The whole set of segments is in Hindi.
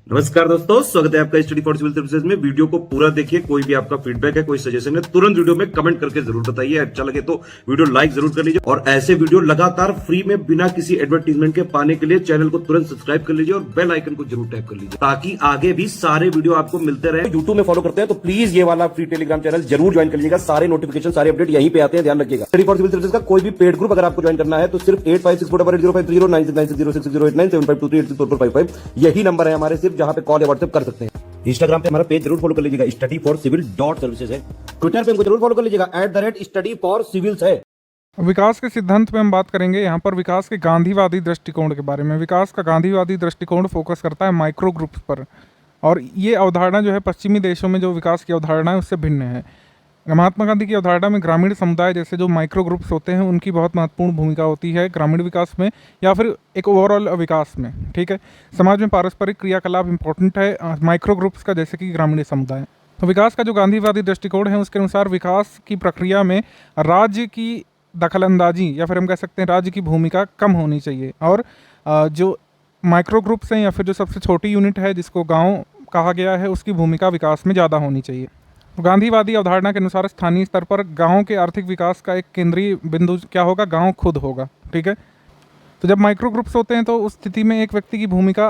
नमस्कार दोस्तों, स्वागत है आपका स्टडी फॉर सिविल सर्विसेज में। वीडियो को पूरा देखिए। कोई भी आपका फीडबैक है, कोई सजेशन है, तुरंत वीडियो में कमेंट करके जरूर बताइए। अच्छा लगे तो वीडियो लाइक जरूर कर लीजिए और ऐसे वीडियो लगातार फ्री में बिना किसी एडवर्टीजमेंट के पाने के लिए चैनल को तुरंत सब्सक्राइब कर लीजिए और बेल आइकन को जरूर टैप कर लीजिए ताकि आगे भी सारे वीडियो आपको मिलते रहे। यूट्यूब में फॉलो करते हैं तो प्लीज ये वाला फ्री टेलीग्राम चैनल जरूर ज्वाइन कर लीजिएगा। सारे नोटिफिकेशन, सारे अपडेट यहीं पे आते हैं, ध्यान रखिएगा। स्टडी फॉर सिविल सर्विसेज का कोई भी पेड ग्रुप अगर आपको ज्वाइन करना है तो सिर्फ 8564880509696086089453864455 यही नंबर है हमारे, सिर्फ जहां पे कॉल या व्हाट्सएप कर सकते हैं। इंस्टाग्राम पे हमारा पेज जरूर फॉलो कर लीजिएगा, studyforcivil.services है। ट्विटर पे हमको जरूर फॉलो कर लीजिएगा, @studyforcivils है। विकास के सिद्धांत में हम बात करेंगे यहाँ पर विकास के गांधीवादी दृष्टिकोण के बारे में। विकास का गांधीवादी दृष्टिकोण फोकस करता है माइक्रो ग्रुप्स पर, और ये अवधारणा जो है पश्चिमी देशों में जो विकास की अवधारणा है उससे भिन्न है। महात्मा गांधी की अवधारणा में ग्रामीण समुदाय जैसे जो माइक्रो ग्रुप्स होते हैं उनकी बहुत महत्वपूर्ण भूमिका होती है ग्रामीण विकास में या फिर एक ओवरऑल विकास में। ठीक है, समाज में पारस्परिक क्रियाकलाप इंपॉर्टेंट है माइक्रो ग्रुप्स का, जैसे कि ग्रामीण समुदाय। तो विकास का जो गांधीवादी दृष्टिकोण है उसके अनुसार विकास की प्रक्रिया में राज्य की दखलंदाजी या फिर हम कह सकते हैं राज्य की भूमिका कम होनी चाहिए, और जो माइक्रो ग्रुप्स हैं या फिर जो सबसे छोटी यूनिट है जिसको गांव कहा गया है उसकी भूमिका विकास में ज़्यादा होनी चाहिए। तो गांधीवादी अवधारणा के अनुसार स्थानीय स्तर पर गांव के आर्थिक विकास का एक केंद्रीय बिंदु क्या होगा, गांव खुद होगा। ठीक है, तो जब माइक्रो ग्रुप्स होते हैं तो उस स्थिति में एक व्यक्ति की भूमिका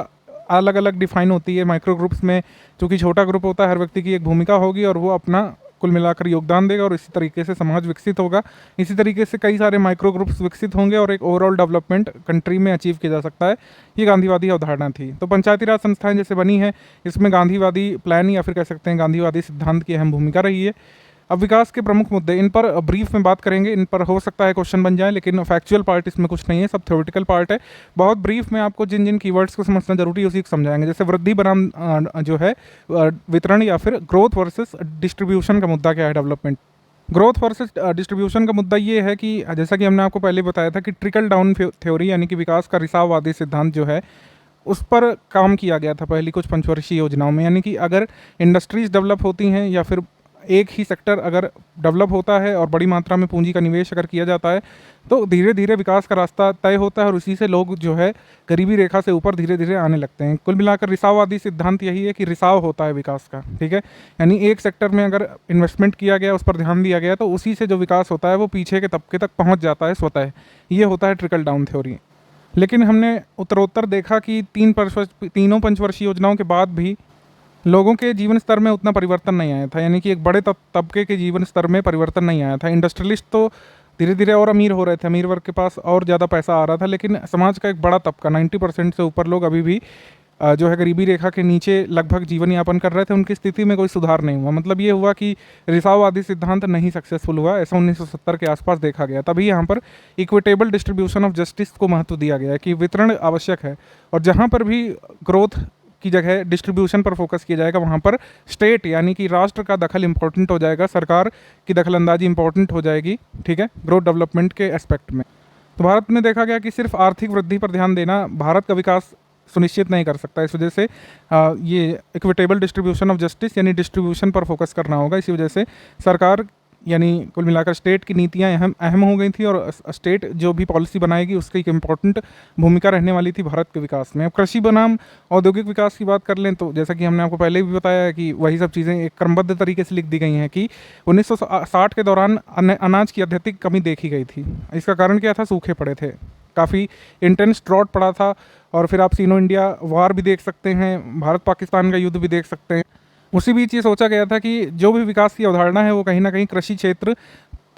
अलग अलग डिफाइन होती है। माइक्रो ग्रुप्स में चूँकि छोटा ग्रुप होता है, हर व्यक्ति की एक भूमिका होगी और वो अपना कुल मिलाकर योगदान देगा और इसी तरीके से समाज विकसित होगा। इसी तरीके से कई सारे माइक्रो ग्रुप्स विकसित होंगे और एक ओवरऑल डेवलपमेंट कंट्री में अचीव किया जा सकता है। ये गांधीवादी अवधारणा थी। तो पंचायती राज संस्थाएं जैसे बनी है, इसमें गांधीवादी प्लान या फिर कह सकते हैं गांधीवादी सिद्धांत की अहम भूमिका रही है। अब विकास के प्रमुख मुद्दे, इन पर ब्रीफ में बात करेंगे। इन पर हो सकता है क्वेश्चन बन जाए, लेकिन फैक्चुअल पार्ट इसमें कुछ नहीं है, सब थ्योरेटिकल पार्ट है। बहुत ब्रीफ में आपको जिन जिन कीवर्ड्स को समझना जरूरी है उसी को समझाएंगे। जैसे वृद्धि बनाम जो है वितरण या फिर ग्रोथ वर्सेस डिस्ट्रीब्यूशन का मुद्दा क्या है, डेवलपमेंट। ग्रोथ वर्सेस डिस्ट्रीब्यूशन का मुद्दा ये है कि जैसा कि हमने आपको पहले बताया था कि ट्रिकल डाउन थ्योरी यानी कि विकास का रिसाववादी सिद्धांत जो है उस पर काम किया गया था पहली कुछ पंचवर्षीय योजनाओं में। यानी कि अगर इंडस्ट्रीज डेवलप होती हैं या फिर एक ही सेक्टर अगर डेवलप होता है और बड़ी मात्रा में पूंजी का निवेश अगर किया जाता है तो धीरे धीरे विकास का रास्ता तय होता है और उसी से लोग जो है गरीबी रेखा से ऊपर धीरे धीरे आने लगते हैं। कुल मिलाकर रिसाववादी सिद्धांत यही है कि रिसाव होता है विकास का। ठीक है, यानी एक सेक्टर में अगर इन्वेस्टमेंट किया गया, उस पर ध्यान दिया गया, तो उसी से जो विकास होता है वो पीछे के तबके तक पहुँच जाता है स्वतः। ये होता है ट्रिकल डाउन थ्योरी। लेकिन हमने उत्तरोत्तर देखा कि तीनों पंचवर्षीय योजनाओं के बाद भी लोगों के जीवन स्तर में उतना परिवर्तन नहीं आया था। यानी कि एक बड़े तबके के जीवन स्तर में परिवर्तन नहीं आया था। इंडस्ट्रियलिस्ट तो धीरे धीरे और अमीर हो रहे थे, अमीर वर्ग के पास और ज़्यादा पैसा आ रहा था, लेकिन समाज का एक बड़ा तबका 90% से ऊपर लोग अभी भी जो है गरीबी रेखा के नीचे लगभग जीवन यापन कर रहे थे। उनकी स्थिति में कोई सुधार नहीं हुआ। मतलब ये हुआ कि रिसाववादी सिद्धांत नहीं सक्सेसफुल हुआ। ऐसा 1970 के आसपास देखा गया। तभी यहाँ पर इक्विटेबल डिस्ट्रीब्यूशन ऑफ जस्टिस को महत्व दिया गया है कि वितरण आवश्यक है, और जहाँ पर भी ग्रोथ की जगह डिस्ट्रीब्यूशन पर फोकस किया जाएगा वहाँ पर स्टेट यानी कि राष्ट्र का दखल इंपॉर्टेंट हो जाएगा, सरकार की दखलंदाजी इंपॉर्टेंट हो जाएगी। ठीक है, ग्रोथ डेवलपमेंट के एस्पेक्ट में। तो भारत में देखा गया कि सिर्फ आर्थिक वृद्धि पर ध्यान देना भारत का विकास सुनिश्चित नहीं कर सकता। इस वजह से ये इक्विटेबल डिस्ट्रीब्यूशन ऑफ जस्टिस यानी डिस्ट्रीब्यूशन पर फोकस करना होगा। इसी वजह से सरकार यानी कुल मिलाकर स्टेट की नीतियां अहम हो गई थी और स्टेट जो भी पॉलिसी बनाएगी उसकी एक इम्पॉर्टेंट भूमिका रहने वाली थी भारत के विकास में। अब कृषि बनाम औद्योगिक विकास की बात कर लें तो जैसा कि हमने आपको पहले भी बताया है कि वही सब चीज़ें एक क्रमबद्ध तरीके से लिख दी गई हैं कि 1960 के दौरान अनाज की अत्यधिक कमी देखी गई थी। इसका कारण क्या था, सूखे पड़े थे, काफ़ी इंटेंस ड्रॉट पड़ा था। और फिर आप सीनो इंडिया वार भी देख सकते हैं, भारत पाकिस्तान का युद्ध भी देख सकते हैं। उसी बीच ये सोचा गया था कि जो भी विकास की अवधारणा है वो कहीं ना कहीं कृषि क्षेत्र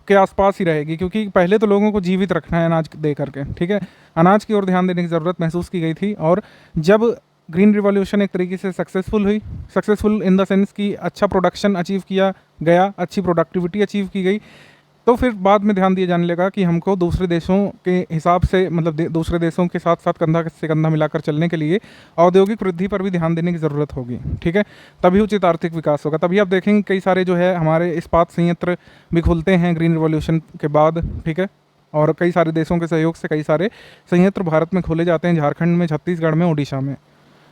के आसपास ही रहेगी, क्योंकि पहले तो लोगों को जीवित रखना है अनाज दे करके। ठीक है, अनाज की ओर ध्यान देने की ज़रूरत महसूस की गई थी। और जब ग्रीन रिवॉल्यूशन एक तरीके से सक्सेसफुल हुई, सक्सेसफुल इन द सेंस कि अच्छा प्रोडक्शन अचीव किया गया, अच्छी प्रोडक्टिविटी अचीव की गई, तो फिर बाद में ध्यान दिया जाने लगा कि हमको दूसरे देशों के हिसाब से मतलब दूसरे देशों के साथ साथ कंधा से कंधा मिलाकर चलने के लिए औद्योगिक वृद्धि पर भी ध्यान देने की ज़रूरत होगी। ठीक है, तभी उचित आर्थिक विकास होगा। तभी आप देखेंगे कई सारे जो है हमारे इस्पात संयंत्र भी खुलते हैं ग्रीन रिवॉल्यूशन के बाद। ठीक है, और कई सारे देशों के सहयोग से कई सारे संयंत्र भारत में खोले जाते हैं, झारखंड में, छत्तीसगढ़ में, उड़ीसा में।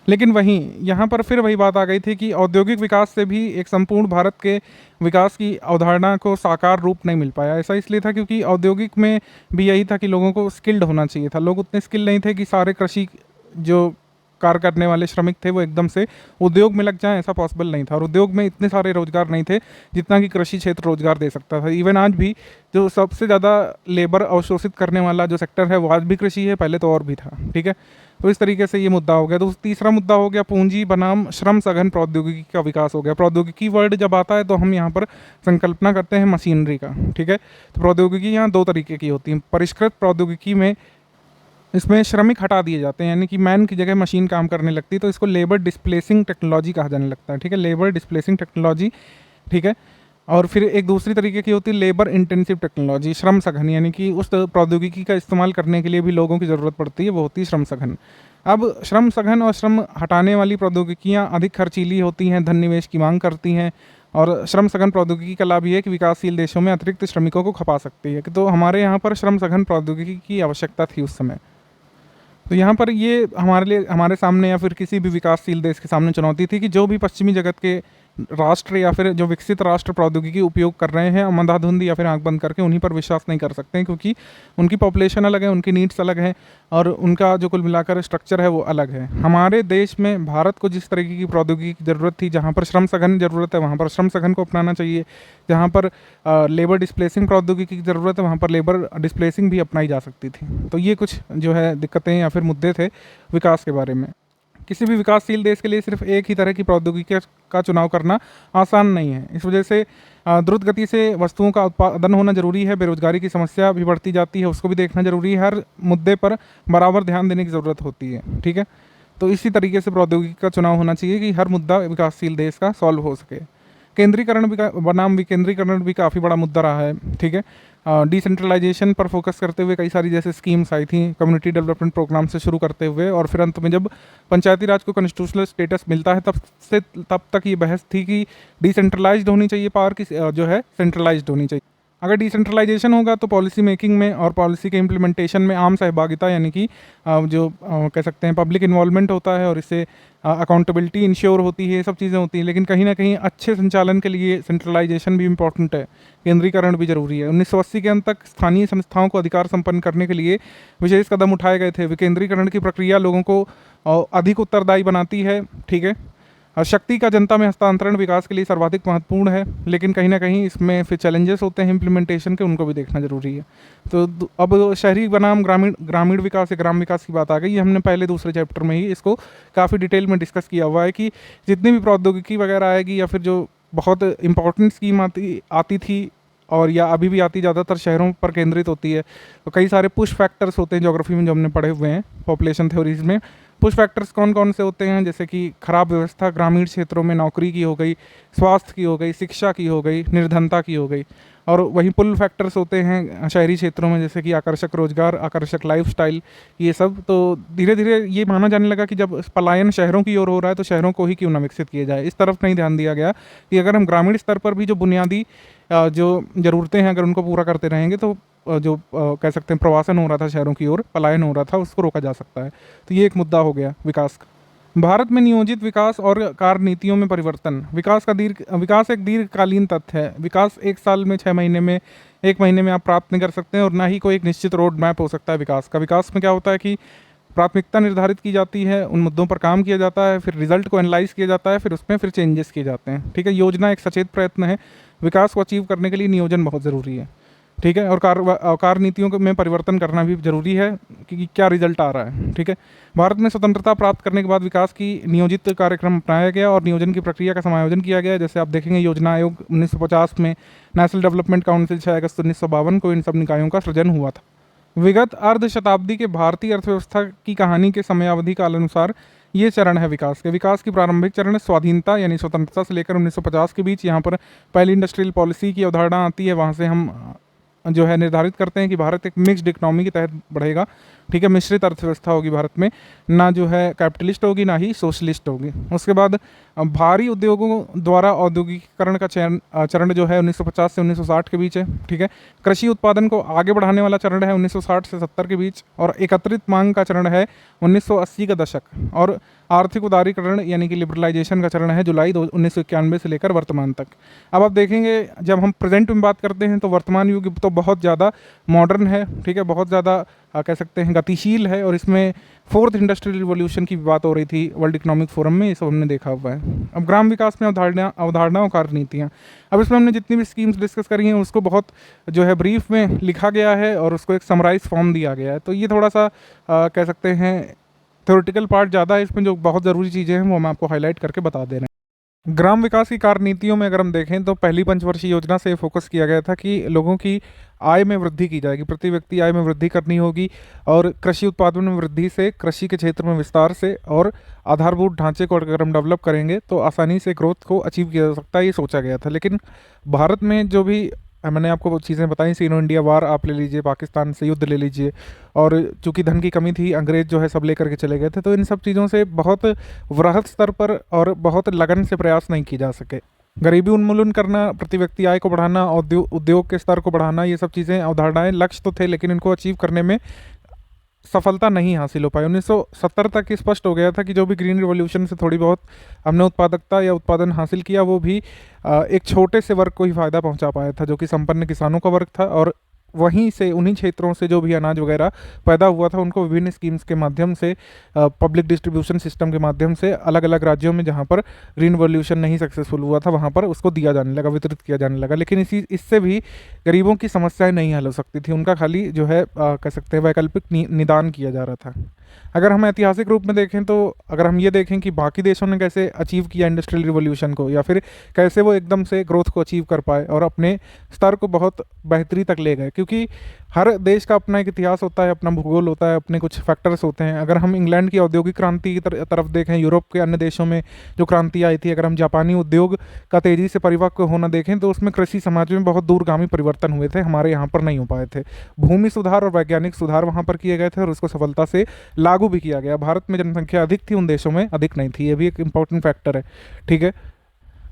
लेकिन वहीं यहाँ पर फिर वही बात आ गई थी कि औद्योगिक विकास से भी एक संपूर्ण भारत के विकास की अवधारणा को साकार रूप नहीं मिल पाया। ऐसा इसलिए था क्योंकि औद्योगिक में भी यही था कि लोगों को स्किल्ड होना चाहिए था। लोग उतने स्किल नहीं थे कि सारे कृषि जो कार्य करने वाले श्रमिक थे वो एकदम से उद्योग में लग जाएं, ऐसा पॉसिबल नहीं था। और उद्योग में इतने सारे रोजगार नहीं थे जितना कि कृषि क्षेत्र रोजगार दे सकता था। इवन आज भी जो सबसे ज़्यादा लेबर अवशोषित करने वाला जो सेक्टर है वो आज भी कृषि है, पहले तो और भी था। ठीक है, तो इस तरीके से ये मुद्दा हो गया। तो तीसरा मुद्दा हो गया पूंजी बनाम श्रम सघन प्रौद्योगिकी का विकास हो गया। प्रौद्योगिकी वर्ड जब आता है तो हम यहाँ पर संकल्पना करते हैं मशीनरी का। ठीक है, तो प्रौद्योगिकी यहाँ दो तरीके की होती है। परिष्कृत प्रौद्योगिकी में इसमें श्रमिक हटा दिए जाते हैं, यानी कि मैन की जगह मशीन काम करने लगती है, तो इसको लेबर डिस्प्लेसिंग टेक्नोलॉजी कहा जाने लगता है। ठीक है, लेबर डिस्प्लेसिंग टेक्नोलॉजी। ठीक है, और फिर एक दूसरी तरीके की होती है लेबर इंटेंसिव टेक्नोलॉजी, श्रम सघन, यानी कि उस प्रौद्योगिकी का इस्तेमाल करने के लिए भी लोगों की ज़रूरत पड़ती है, वो होती है श्रम सघन। अब श्रम सघन और श्रम हटाने वाली प्रौद्योगिकियाँ अधिक खर्चीली होती हैं, धन निवेश की मांग करती हैं, और श्रम सघन प्रौद्योगिकी का लाभ ये है कि विकासशील देशों में अतिरिक्त श्रमिकों को खपा सकती है। तो हमारे यहाँ पर श्रम सघन प्रौद्योगिकी की आवश्यकता थी उस समय। तो यहाँ पर ये हमारे लिए, हमारे सामने या फिर किसी भी विकासशील देश के सामने चुनौती थी कि जो भी पश्चिमी जगत के राष्ट्र या फिर जो विकसित राष्ट्र प्रौद्योगिकी उपयोग कर रहे हैं, मंदाधुंध या फिर आंख बंद करके उन्हीं पर विश्वास नहीं कर सकते हैं, क्योंकि उनकी पॉपुलेशन अलग है, उनकी नीड्स अलग हैं और उनका जो कुल मिलाकर स्ट्रक्चर है वो अलग है। हमारे देश में भारत को जिस तरीके की प्रौद्योगिकी की ज़रूरत थी, जहाँ पर श्रम सघन ज़रूरत है वहाँ पर श्रम सघन को अपनाना चाहिए, जहाँ पर लेबर डिस्प्लेसिंग प्रौद्योगिकी की ज़रूरत है वहाँ पर लेबर डिस्प्लेसिंग भी अपनाई जा सकती थी। तो ये कुछ जो है दिक्कतें या फिर मुद्दे थे विकास के बारे में। किसी भी विकासशील देश के लिए सिर्फ एक ही तरह की प्रौद्योगिकी का चुनाव करना आसान नहीं है। इस वजह से द्रुत गति से वस्तुओं का उत्पादन होना जरूरी है, बेरोजगारी की समस्या भी बढ़ती जाती है, उसको भी देखना जरूरी है, हर मुद्दे पर बराबर ध्यान देने की ज़रूरत होती है। ठीक है, तो इसी तरीके से प्रौद्योगिकी का चुनाव होना चाहिए कि हर मुद्दा विकासशील देश का सॉल्व हो सके। केंद्रीकरण बनाम विकेंद्रीकरण भी काफ़ी बड़ा मुद्दा रहा है। ठीक है, डिसेंट्रलाइजेशन पर फोकस करते हुए कई सारी जैसे स्कीम्स आई थी, कम्युनिटी डेवलपमेंट प्रोग्राम से शुरू करते हुए, और फिर अंत में जब पंचायती राज को कॉन्स्टिट्यूशनल स्टेटस मिलता है तब तक ये बहस थी कि डिसेंट्रलाइज्ड होनी चाहिए पावर की जो है सेंट्रलाइज्ड होनी चाहिए। अगर डिसेंट्रलाइजेशन होगा तो पॉलिसी मेकिंग में और पॉलिसी के इम्प्लीमेंटेशन में आम सहभागिता, यानी कि जो कह सकते हैं पब्लिक इन्वॉल्वमेंट होता है और इससे अकाउंटेबिलिटी इंश्योर होती है, ये सब चीज़ें होती हैं। लेकिन कहीं ना कहीं अच्छे संचालन के लिए सेंट्रलाइजेशन भी इम्पॉर्टेंट है, केंद्रीकरण भी जरूरी है। 1980 के अंत तक स्थानीय संस्थाओं को अधिकार संपन्न करने के लिए विशेष कदम उठाए गए थे। विकेंद्रीकरण की प्रक्रिया लोगों को अधिक उत्तरदायी बनाती है। ठीक है, शक्ति का जनता में हस्तांतरण विकास के लिए सर्वाधिक महत्वपूर्ण है, लेकिन कहीं ना कहीं इसमें फिर चैलेंजेस होते हैं इम्प्लीमेंटेशन के, उनको भी देखना जरूरी है। तो अब शहरी बनाम ग्रामीण विकास या ग्राम विकास की बात आ गई। ये हमने पहले दूसरे चैप्टर में ही इसको काफ़ी डिटेल में डिस्कस किया हुआ है कि जितनी भी प्रौद्योगिकी वगैरह आएगी या फिर जो बहुत इंपॉर्टेंट स्कीम आती थी और या अभी भी आती, ज़्यादातर शहरों पर केंद्रित होती है। तो कई सारे पुश फैक्टर्स होते हैं ज्योग्राफी में जो हमने पढ़े हुए हैं पॉपुलेशन थ्योरीज में। पुश फैक्टर्स कौन कौन से होते हैं, जैसे कि खराब व्यवस्था ग्रामीण क्षेत्रों में नौकरी की हो गई, स्वास्थ्य की हो गई, शिक्षा की हो गई, निर्धनता की हो गई। और वहीं पुल फैक्टर्स होते हैं शहरी क्षेत्रों में, जैसे कि आकर्षक रोजगार, आकर्षक लाइफस्टाइल, ये सब। तो धीरे धीरे ये माना जाने लगा कि जब पलायन शहरों की ओर हो रहा है तो शहरों को ही क्यों ना विकसित किया जाए। इस तरफ नहीं ध्यान दिया गया कि अगर हम ग्रामीण स्तर पर भी जो बुनियादी जो ज़रूरतें हैं अगर उनको पूरा करते रहेंगे तो जो कह सकते हैं प्रवासन हो रहा था शहरों की ओर, पलायन हो रहा था, उसको रोका जा सकता है। तो ये एक मुद्दा हो गया विकास का। भारत में नियोजित विकास और कार्य नीतियों में परिवर्तन। विकास एक दीर्घकालीन तथ्य है। विकास एक साल में, 6 महीने में, 1 महीने में आप प्राप्त नहीं कर सकते हैं, और ना ही कोई एक निश्चित रोड मैप हो सकता है विकास का। विकास में क्या होता है कि प्राथमिकता निर्धारित की जाती है, उन मुद्दों पर काम किया जाता है, फिर रिजल्ट को एनालाइज किया जाता है, फिर उसमें फिर चेंजेस किए जाते हैं। ठीक है, योजना एक सचेत प्रयत्न है। विकास को अचीव करने के लिए नियोजन बहुत ज़रूरी है। ठीक है, और कार्य नीतियों में परिवर्तन करना भी जरूरी है कि क्या रिजल्ट आ रहा है। ठीक है, भारत में स्वतंत्रता प्राप्त करने के बाद विकास की नियोजित कार्यक्रम अपनाया गया और नियोजन की प्रक्रिया का समायोजन किया गया। जैसे आप देखेंगे योजना आयोग 1950 में, नेशनल डेवलपमेंट काउंसिल 6 अगस्त 1952 को इन सब निकायों का सृजन हुआ था। विगत अर्ध शताब्दी के भारतीय अर्थव्यवस्था की कहानी के समयावधि काल अनुसार ये चरण है विकास के। विकास की प्रारंभिक चरण स्वाधीनता यानी स्वतंत्रता से लेकर 1950 के बीच। यहाँ पर पहली इंडस्ट्रियल पॉलिसी की अवधारणा आती है, वहाँ से हम जो है निर्धारित करते हैं कि भारत एक मिक्स्ड इकोनॉमी के तहत बढ़ेगा। ठीक है, मिश्रित अर्थव्यवस्था होगी भारत में, ना जो है कैपिटलिस्ट होगी ना ही सोशलिस्ट होगी। उसके बाद भारी उद्योगों द्वारा औद्योगिकीकरण का चरण जो है 1950 से 1960 के बीच है। ठीक है, कृषि उत्पादन को आगे बढ़ाने वाला चरण है 1960 से 70 के बीच, और एकत्रित मांग का चरण है 1980 का दशक, और आर्थिक उदारीकरण यानी कि लिबरलाइजेशन का चरण है जुलाई 1991 से लेकर वर्तमान तक। अब आप देखेंगे जब हम प्रेजेंट में बात करते हैं तो वर्तमान युग तो बहुत ज़्यादा मॉडर्न है। ठीक है, बहुत ज़्यादा कह सकते हैं गतिशील है और इसमें फोर्थ इंडस्ट्रियल रिवॉल्यूशन की बात हो रही थी वर्ल्ड इकोनॉमिक फोरम में, ये सब हमने देखा हुआ है। अब ग्राम विकास में अवधारणाओं कार्यनीतियाँ, अब इसमें हमने जितनी भी स्कीम्स डिस्कस करी हैं उसको बहुत जो है ब्रीफ में लिखा गया है और उसको एक समराइज फॉर्म दिया गया है। तो ये थोड़ा सा कह सकते हैं थ्योरेटिकल पार्ट ज़्यादा है, इसमें जो बहुत ज़रूरी चीज़ें हैं वो हम आपको हाईलाइट करके बता दे रहे हैं। ग्राम विकास की कार्यनीतियों में अगर हम देखें तो पहली पंचवर्षीय योजना से फोकस किया गया था कि लोगों की आय में वृद्धि की जाएगी, प्रति व्यक्ति आय में वृद्धि करनी होगी और कृषि उत्पादन में वृद्धि से, कृषि के क्षेत्र में विस्तार से और आधारभूत ढांचे को अगर हम डेवलप करेंगे तो आसानी से ग्रोथ को अचीव किया जा सकता है, ये सोचा गया था। लेकिन भारत में जो भी मैंने आपको वो चीज़ें बताई, सीनो इंडिया वार आप ले लीजिए, पाकिस्तान से युद्ध ले लीजिए, और चूंकि धन की कमी थी अंग्रेज जो है सब लेकर के चले गए थे, तो इन सब चीज़ों से बहुत वृहद स्तर पर और बहुत लगन से प्रयास नहीं किए जा सके। गरीबी उन्मूलन करना, प्रति व्यक्ति आय को बढ़ाना, उद्योग के स्तर को बढ़ाना, ये सब चीज़ें अवधारणाएं लक्ष्य तो थे लेकिन इनको अचीव करने में सफलता नहीं हासिल हो पाई। 1970 तक स्पष्ट हो गया था कि जो भी ग्रीन रिवॉल्यूशन से थोड़ी बहुत हमने उत्पादकता या उत्पादन हासिल किया वो भी एक छोटे से वर्ग को ही फ़ायदा पहुंचा पाया था, जो कि संपन्न किसानों का वर्ग था। और वहीं से उन्हीं क्षेत्रों से जो भी अनाज वगैरह पैदा हुआ था उनको विभिन्न स्कीम्स के माध्यम से, पब्लिक डिस्ट्रीब्यूशन सिस्टम के माध्यम से अलग अलग राज्यों में जहाँ पर ग्रीन रिवॉल्यूशन नहीं सक्सेसफुल हुआ था वहाँ पर उसको दिया जाने लगा, वितरित किया जाने लगा। लेकिन इससे भी गरीबों की समस्याएं नहीं हल हो सकती थी, उनका खाली जो है कह सकते हैं वैकल्पिक निदान किया जा रहा था। अगर हम ऐतिहासिक रूप में देखें तो अगर हम ये देखें कि बाकी देशों ने कैसे अचीव किया इंडस्ट्रियल रिवॉल्यूशन को, या फिर कैसे वो एकदम से ग्रोथ को अचीव कर पाए और अपने स्तर को बहुत बेहतरी तक ले गए, क्योंकि हर देश का अपना एक इतिहास होता है, अपना भूगोल होता है, अपने कुछ फैक्टर्स होते हैं। अगर हम इंग्लैंड की औद्योगिक क्रांति की तरफ देखें, यूरोप के अन्य देशों में जो क्रांति आई थी, अगर हम जापानी उद्योग का तेज़ी से परिपक्व होना देखें तो उसमें कृषि समाज में बहुत दूरगामी परिवर्तन हुए थे, हमारे यहाँ पर नहीं हो पाए थे। भूमि सुधार और वैज्ञानिक सुधार वहाँ पर किए गए थे और उसको सफलता से लागू भी किया गया। भारत में जनसंख्या अधिक थी, उन देशों में अधिक नहीं थी, ये भी एक इंपॉर्टेंट फैक्टर है। ठीक है,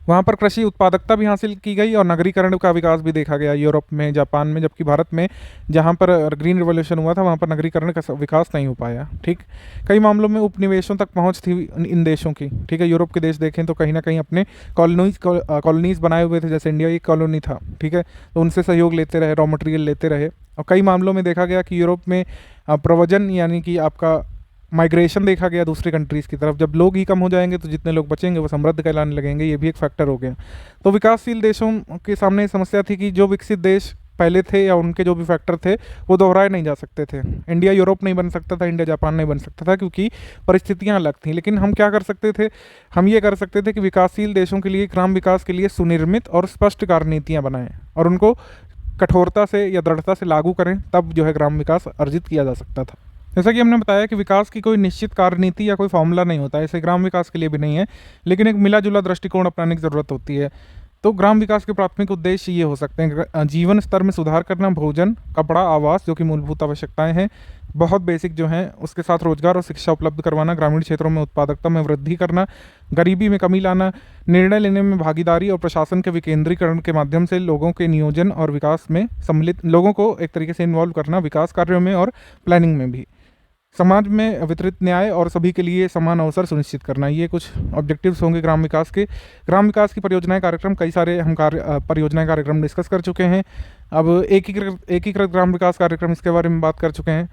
वहाँ पर कृषि उत्पादकता भी हासिल की गई और नगरीकरण का विकास भी देखा गया यूरोप में, जापान में, जबकि भारत में जहाँ पर ग्रीन रिवॉल्यूशन हुआ था वहाँ पर नगरीकरण का विकास नहीं हो पाया। ठीक, कई मामलों में उपनिवेशों तक पहुँच थी इन देशों की। ठीक है, यूरोप के देश देखें तो कहीं ना कहीं अपने कॉलोनीज बनाए हुए थे, जैसे इंडिया एक कॉलोनी था। ठीक है, तो उनसे सहयोग लेते रहे, रॉ मटेरियल लेते रहे। और कई मामलों में देखा गया कि यूरोप में प्रव्रजन यानी कि आपका माइग्रेशन देखा गया दूसरी कंट्रीज़ की तरफ। जब लोग ही कम हो जाएंगे तो जितने लोग बचेंगे वो समृद्ध कहलाने लगेंगे, ये भी एक फैक्टर हो गया। तो विकासशील देशों के सामने समस्या थी कि जो विकसित देश पहले थे या उनके जो भी फैक्टर थे वो दोहराए नहीं जा सकते थे। इंडिया यूरोप नहीं बन सकता था, इंडिया जापान नहीं बन सकता था, क्योंकि परिस्थितियाँ अलग थीं। लेकिन हम क्या कर सकते थे, हम ये कर सकते थे कि विकासशील देशों के लिए, ग्राम विकास के लिए सुनिर्मित और स्पष्ट कार्यनीतियाँ बनाएं और उनको कठोरता से या दृढ़ता से लागू करें, तब जो है ग्राम विकास अर्जित किया जा सकता था। जैसा कि हमने बताया कि विकास की कोई निश्चित कार्यनीति या कोई फॉर्मूला नहीं होता है, ऐसे ग्राम विकास के लिए भी नहीं है, लेकिन एक मिला जुला दृष्टिकोण अपनाने की ज़रूरत होती है। तो ग्राम विकास के प्राथमिक उद्देश्य ये हो सकते हैं: जीवन स्तर में सुधार करना, भोजन, कपड़ा, आवास जो कि मूलभूत आवश्यकताएं हैं, बहुत बेसिक जो हैं, उसके साथ रोजगार और शिक्षा उपलब्ध करवाना, ग्रामीण क्षेत्रों में उत्पादकता में वृद्धि करना, गरीबी में कमी लाना, निर्णय लेने में भागीदारी और प्रशासन के विकेंद्रीकरण के माध्यम से लोगों के नियोजन और विकास में सम्मिलित, लोगों को एक तरीके से इन्वॉल्व करना विकास कार्यों में और प्लानिंग में भी, समाज में वितरित न्याय और सभी के लिए समान अवसर सुनिश्चित करना। ये कुछ ऑब्जेक्टिव्स होंगे ग्राम विकास के। ग्राम विकास की परियोजनाएं कार्यक्रम, कई सारे हम परियोजनाएं कार्यक्रम डिस्कस कर चुके हैं। अब एकीकृत ग्राम विकास कार्यक्रम, इसके बारे में बात कर चुके हैं।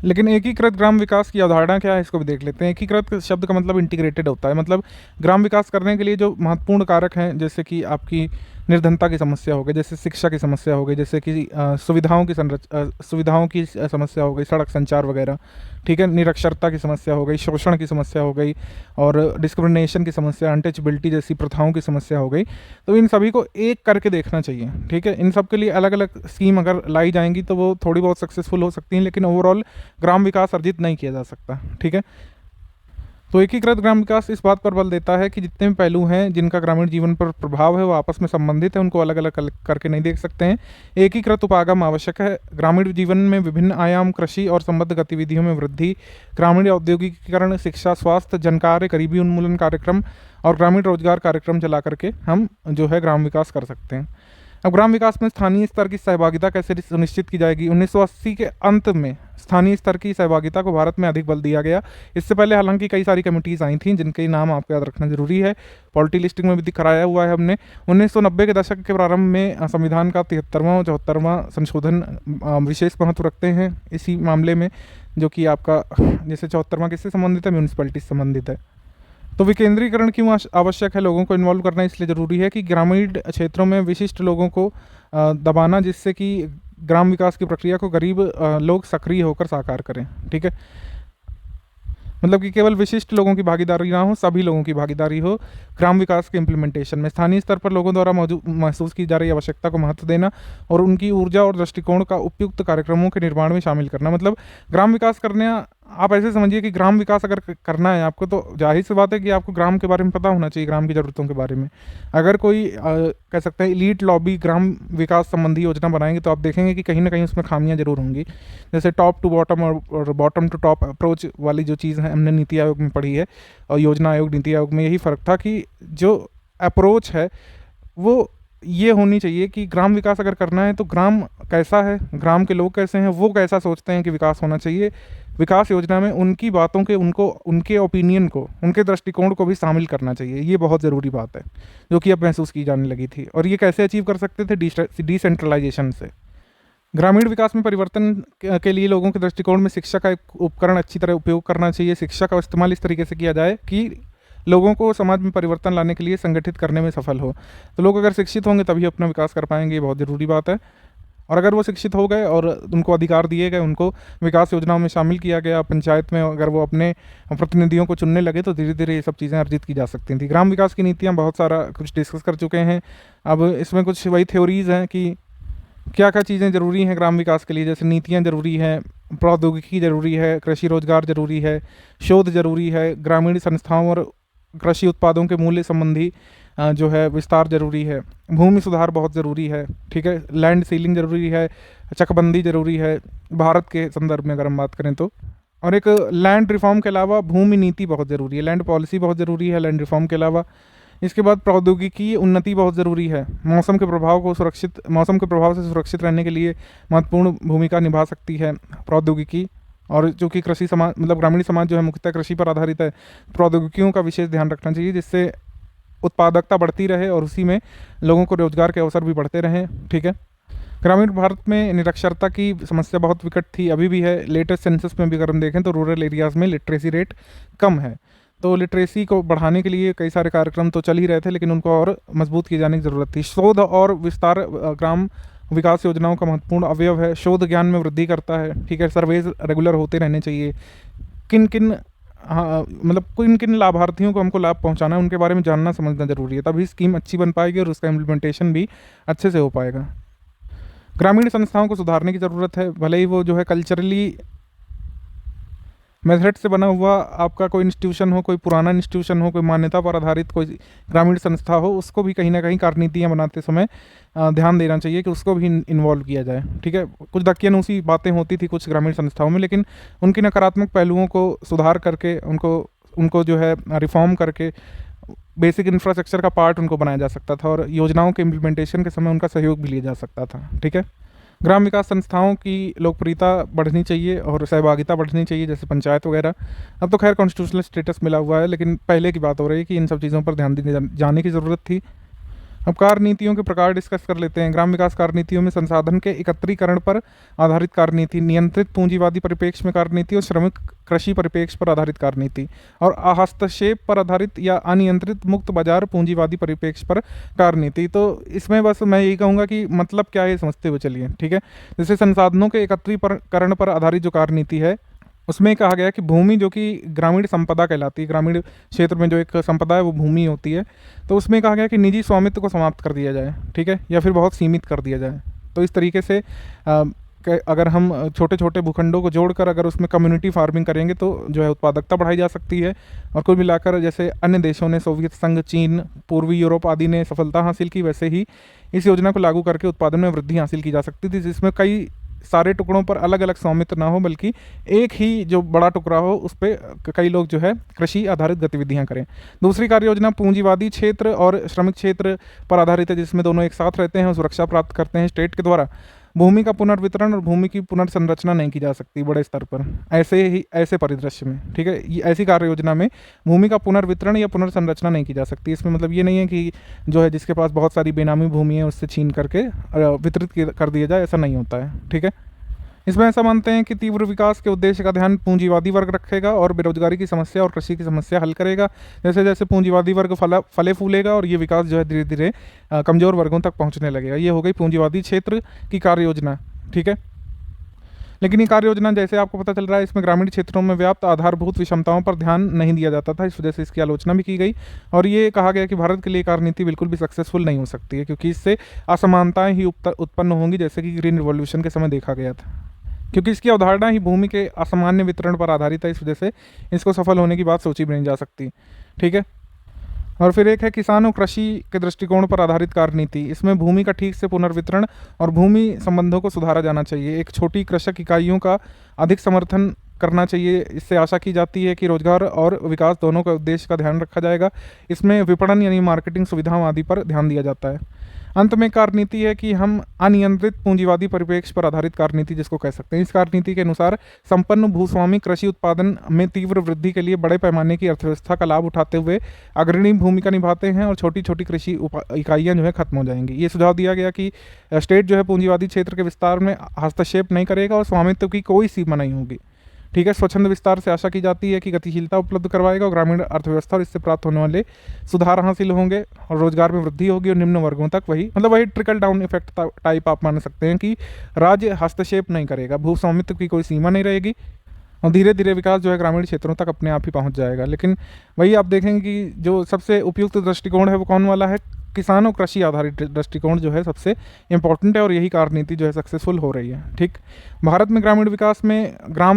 लेकिन एकीकृत ग्राम विकास की अवधारणा क्या है, इसको भी देख लेते हैं। एकीकृत शब्द का मतलब इंटीग्रेटेड होता है, मतलब ग्राम विकास करने के लिए जो महत्वपूर्ण कारक हैं, जैसे कि आपकी निर्धनता की समस्या हो गई, जैसे शिक्षा की समस्या हो गई, जैसे कि सुविधाओं की समस्या हो गई, सड़क संचार वगैरह। ठीक है, निरक्षरता की समस्या हो गई, शोषण की समस्या हो गई और डिस्क्रिमिनेशन की समस्या, अनटचबिलिटी जैसी प्रथाओं की समस्या हो गई। तो इन सभी को एक करके देखना चाहिए। ठीक है, इन सब के लिए अलग अलग स्कीम अगर लाई जाएंगी तो वो थोड़ी बहुत सक्सेसफुल हो सकती हैं, लेकिन ओवरऑल ग्राम विकास अर्जित नहीं किया जा सकता। ठीक है, तो एकीकृत ग्राम विकास इस बात पर बल देता है कि जितने भी पहलू हैं जिनका ग्रामीण जीवन पर प्रभाव है वो आपस में संबंधित है, उनको अलग अलग करके नहीं देख सकते हैं। एकीकृत उपागम आवश्यक है। ग्रामीण जीवन में विभिन्न आयाम, कृषि और संबद्ध गतिविधियों में वृद्धि, ग्रामीण औद्योगिकीकरण, शिक्षा, स्वास्थ्य, जनकार्य, गरीबी उन्मूलन कार्यक्रम और ग्रामीण रोजगार कार्यक्रम चला करके हम जो है ग्राम विकास कर सकते हैं। अब ग्राम विकास में स्थानीय स्तर की सहभागिता कैसे सुनिश्चित की जाएगी? 1980 के अंत में स्थानीय स्तर की सहभागिता को भारत में अधिक बल दिया गया। इससे पहले हालांकि कई सारी कमेटीज आई थी जिनके नाम आपको याद रखना जरूरी है, पॉलिटी लिस्टिंग में भी दिखाया हुआ है हमने। 1990 के दशक के प्रारंभ में संविधान का 73वां और 74वां संशोधन विशेष महत्व रखते हैं इसी मामले में, जो कि आपका जैसे 74वां किससे संबंधित है? म्यूनिसिपैलिटी से संबंधित है। तो विकेंद्रीकरण क्यों आवश्यक है? लोगों को इन्वॉल्व करना इसलिए ज़रूरी है कि ग्रामीण क्षेत्रों में विशिष्ट लोगों को दबाना, जिससे कि ग्राम विकास की प्रक्रिया को गरीब लोग सक्रिय होकर साकार करें। ठीक है, मतलब कि केवल विशिष्ट लोगों की भागीदारी ना हो, सभी लोगों की भागीदारी हो ग्राम विकास के इम्प्लीमेंटेशन में। स्थानीय स्तर पर लोगों द्वारा महसूस की जा रही आवश्यकता को महत्व देना और उनकी ऊर्जा और दृष्टिकोण का उपयुक्त कार्यक्रमों के निर्माण में शामिल करना। मतलब ग्राम विकास करने, आप ऐसे समझिए कि ग्राम विकास अगर करना है आपको, तो जाहिर सी बात है कि आपको ग्राम के बारे में पता होना चाहिए, ग्राम की ज़रूरतों के बारे में। अगर कोई कह सकते हैं इलीट लॉबी ग्राम विकास संबंधी योजना बनाएंगे, तो आप देखेंगे कि कहीं ना कहीं उसमें खामियां जरूर होंगी। जैसे टॉप टू बॉटम और बॉटम टू टॉप अप्रोच वाली जो चीज़ है हमने नीति आयोग में पढ़ी है, और योजना आयोग नीति आयोग में यही फ़र्क था कि जो अप्रोच है वो ये होनी चाहिए कि ग्राम विकास अगर करना है तो ग्राम कैसा है, ग्राम के लोग कैसे हैं, वो कैसा सोचते हैं कि विकास होना चाहिए, विकास योजना में उनकी बातों के, उनके ओपिनियन को, उनके दृष्टिकोण को भी शामिल करना चाहिए। ये बहुत ज़रूरी बात है जो कि अब महसूस की जाने लगी थी। और ये कैसे अचीव कर सकते थे? डिसेंट्रलाइजेशन से। ग्रामीण विकास में परिवर्तन के लिए लोगों के दृष्टिकोण में शिक्षा का एक उपकरण अच्छी तरह उपयोग करना चाहिए। शिक्षा का इस्तेमाल इस तरीके से किया जाए कि लोगों को समाज में परिवर्तन लाने के लिए संगठित करने में सफल हो। तो लोग अगर शिक्षित होंगे तभी अपना विकास कर पाएंगे, ये बहुत ज़रूरी बात है। और अगर वो शिक्षित हो गए और उनको अधिकार दिए गए, उनको विकास योजनाओं में शामिल किया गया, पंचायत में अगर वो अपने प्रतिनिधियों को चुनने लगे, तो धीरे धीरे ये सब चीज़ें अर्जित की जा सकती थी। ग्राम विकास की नीतियाँ बहुत सारा कुछ डिस्कस कर चुके हैं। अब इसमें कुछ वही थ्योरीज़ हैं कि क्या क्या चीज़ें ज़रूरी हैं ग्राम विकास के लिए। जैसे नीतियाँ ज़रूरी हैं, प्रौद्योगिकी ज़रूरी है, कृषि रोजगार ज़रूरी है, शोध ज़रूरी है, ग्रामीण संस्थाओं और कृषि उत्पादों के मूल्य संबंधी जो है विस्तार ज़रूरी है, भूमि सुधार बहुत ज़रूरी है। ठीक है, लैंड सीलिंग ज़रूरी है, चकबंदी ज़रूरी है भारत के संदर्भ में अगर हम बात करें तो। और एक लैंड रिफॉर्म के अलावा भूमि नीति बहुत ज़रूरी है, लैंड पॉलिसी बहुत ज़रूरी है लैंड रिफॉर्म के अलावा। इसके बाद प्रौद्योगिकी उन्नति बहुत ज़रूरी है, मौसम के प्रभाव से सुरक्षित रहने के लिए महत्वपूर्ण भूमिका निभा सकती है प्रौद्योगिकी। और चूँकि कृषि समाज, मतलब ग्रामीण समाज जो है मुख्यतः कृषि पर आधारित है, प्रौद्योगिकियों का विशेष ध्यान रखना चाहिए जिससे उत्पादकता बढ़ती रहे और उसी में लोगों को रोजगार के अवसर भी बढ़ते रहें। ठीक है, ग्रामीण भारत में निरक्षरता की समस्या बहुत विकट थी, अभी भी है। लेटेस्ट सेंसस में भी अगर हम देखें तो रूरल एरियाज़ में लिटरेसी रेट कम है। तो लिटरेसी को बढ़ाने के लिए कई सारे कार्यक्रम तो चल ही रहे थे, लेकिन उनको और मजबूत किए जाने की ज़रूरत थी। शोध और विस्तार ग्राम विकास योजनाओं का महत्वपूर्ण अवयव है। शोध ज्ञान में वृद्धि करता है। ठीक है, सर्वेज रेगुलर होते रहने चाहिए। किन किन मतलब किन किन लाभार्थियों को हमको लाभ पहुंचाना है उनके बारे में जानना समझना जरूरी है, तभी स्कीम अच्छी बन पाएगी और उसका इम्प्लीमेंटेशन भी अच्छे से हो पाएगा। ग्रामीण संस्थाओं को सुधारने की ज़रूरत है, भले ही वो जो है कल्चरली मेथड से बना हुआ आपका कोई इंस्टीट्यूशन हो, कोई पुराना इंस्टीट्यूशन हो, कोई मान्यता पर आधारित कोई ग्रामीण संस्था हो, उसको भी कहीं ना कहीं कार्यनीतियाँ बनाते समय ध्यान देना चाहिए कि उसको भी इन्वॉल्व किया जाए। ठीक है, कुछ दकियानूसी बातें होती थी कुछ ग्रामीण संस्थाओं में, लेकिन उनकी नकारात्मक पहलुओं को सुधार करके उनको जो है रिफॉर्म करके बेसिक इंफ्रास्ट्रक्चर का पार्ट उनको बनाया जा सकता था और योजनाओं के इम्प्लीमेंटेशन के समय उनका सहयोग भी लिया जा सकता था। ठीक है, ग्राम विकास संस्थाओं की लोकप्रियता बढ़नी चाहिए और सहभागिता बढ़नी चाहिए, जैसे पंचायत वगैरह। अब तो खैर कॉन्स्टिट्यूशनल स्टेटस मिला हुआ है, लेकिन पहले की बात हो रही है कि इन सब चीज़ों पर ध्यान देने जाने की ज़रूरत थी। अब कार्यनीतियों के प्रकार डिस्कस कर लेते हैं। ग्राम विकास कार्यनीतियों में संसाधन के एकत्रीकरण पर आधारित कार्यनीति, नियंत्रित पूंजीवादी परिप्रेक्ष्य में कार्यनीति और श्रमिक कृषि परिप्रेक्ष्य पर आधारित कार्यनीति, और हस्तक्षेप पर आधारित या अनियंत्रित मुक्त बाजार पूंजीवादी परिप्रेक्ष्य पर कार्यनीति। तो इसमें बस मैं यही कहूँगा कि मतलब क्या है समझते हुए चलिए। ठीक है, जैसे संसाधनों के एकत्रीकरण पर आधारित जो कार्यनीति है उसमें कहा गया कि भूमि जो कि ग्रामीण संपदा कहलाती है, ग्रामीण क्षेत्र में जो एक संपदा है वो भूमि होती है, तो उसमें कहा गया कि निजी स्वामित्व को समाप्त कर दिया जाए। ठीक है, या फिर बहुत सीमित कर दिया जाए। तो इस तरीके से अगर हम छोटे छोटे भूखंडों को जोड़कर अगर उसमें कम्युनिटी फार्मिंग करेंगे तो जो है उत्पादकता बढ़ाई जा सकती है। और कुल मिलाकर जैसे अन्य देशों ने, सोवियत संघ, चीन, पूर्वी यूरोप आदि ने सफलता हासिल की, वैसे ही इस योजना को लागू करके उत्पादन में वृद्धि हासिल की जा सकती थी, जिसमें कई सारे टुकड़ों पर अलग अलग स्वामित्व ना हो, बल्कि एक ही जो बड़ा टुकड़ा हो उस पर कई लोग जो है कृषि आधारित गतिविधियां करें। दूसरी कार्य योजना पूंजीवादी क्षेत्र और श्रमिक क्षेत्र पर आधारित है, जिसमें दोनों एक साथ रहते हैं और सुरक्षा प्राप्त करते हैं। स्टेट के द्वारा भूमि का पुनर्वितरण और भूमि की पुनर्संरचना नहीं की जा सकती बड़े स्तर पर, ऐसे परिदृश्य में, ठीक है। ये ऐसी कार्य योजना में भूमि का पुनर्वितरण या पुनर्संरचना नहीं की जा सकती। इसमें मतलब ये नहीं है कि जो है जिसके पास बहुत सारी बेनामी भूमि है उससे छीन करके वितरित कर दिया जाए, ऐसा नहीं होता है, ठीक है। इसमें ऐसा मानते हैं कि तीव्र विकास के उद्देश्य का ध्यान पूंजीवादी वर्ग रखेगा और बेरोजगारी की समस्या और कृषि की समस्या हल करेगा। जैसे जैसे पूंजीवादी वर्ग फले फूलेगा और ये विकास जो है धीरे धीरे कमजोर वर्गों तक पहुंचने लगेगा। ये हो गई पूंजीवादी क्षेत्र की कार्य योजना, ठीक है। लेकिन ये कार्य योजना जैसे आपको पता चल रहा है, इसमें ग्रामीण क्षेत्रों में व्याप्त आधारभूत विषमताओं पर ध्यान नहीं दिया जाता था, इस वजह से इसकी आलोचना भी की गई। और ये कहा गया कि भारत के लिए कार्य नीति बिल्कुल भी सक्सेसफुल नहीं हो सकती है, क्योंकि इससे असमानताएं ही उत्पन्न होंगी, जैसे कि ग्रीन रिवॉल्यूशन के समय देखा गया था। क्योंकि इसकी अवधारणा ही भूमि के असामान्य वितरण पर आधारित है, इस वजह से इसको सफल होने की बात सोची भी नहीं जा सकती, ठीक है। और फिर एक है किसान और कृषि के दृष्टिकोण पर आधारित कार्य नीति। इसमें भूमि का ठीक से पुनर्वितरण और भूमि संबंधों को सुधारा जाना चाहिए। एक छोटी कृषक इकाइयों का अधिक समर्थन करना चाहिए। इससे आशा की जाती है कि रोजगार और विकास दोनों का उद्देश्य का ध्यान रखा जाएगा। इसमें विपणन यानी मार्केटिंग सुविधाओं आदि पर ध्यान दिया जाता है। अंत में कार्य नीति है कि हम अनियंत्रित पूंजीवादी परिप्रेक्ष्य पर आधारित कार्य नीति जिसको कह सकते हैं। इस कार्य नीति के अनुसार संपन्न भूस्वामी कृषि उत्पादन में तीव्र वृद्धि के लिए बड़े पैमाने की अर्थव्यवस्था का लाभ उठाते हुए अग्रणी भूमिका निभाते हैं और छोटी छोटी कृषि इकाइयां जो है खत्म हो जाएंगी। ये सुझाव दिया गया कि स्टेट जो है पूंजीवादी क्षेत्र के विस्तार में हस्तक्षेप नहीं करेगा और स्वामित्व की कोई सीमा नहीं होगी, ठीक है। स्वच्छंद विस्तार से आशा की जाती है कि गतिशीलता उपलब्ध करवाएगा और ग्रामीण अर्थव्यवस्था और इससे प्राप्त होने वाले सुधार हासिल होंगे और रोजगार में वृद्धि होगी और निम्न वर्गों तक वही ट्रिकल डाउन इफेक्ट टाइप आप मान सकते हैं कि राज्य हस्तक्षेप नहीं करेगा, भू स्वामित्व की कोई सीमा नहीं रहेगी और धीरे धीरे विकास जो है ग्रामीण क्षेत्रों तक अपने आप ही पहुंच जाएगा। लेकिन वही आप देखेंगे कि जो सबसे उपयुक्त दृष्टिकोण है वो कौन वाला है, किसान और कृषि आधारित दृष्टिकोण जो है सबसे इंपॉर्टेंट है और यही कार्य नीति जो है सक्सेसफुल हो रही है, ठीक। भारत में ग्राम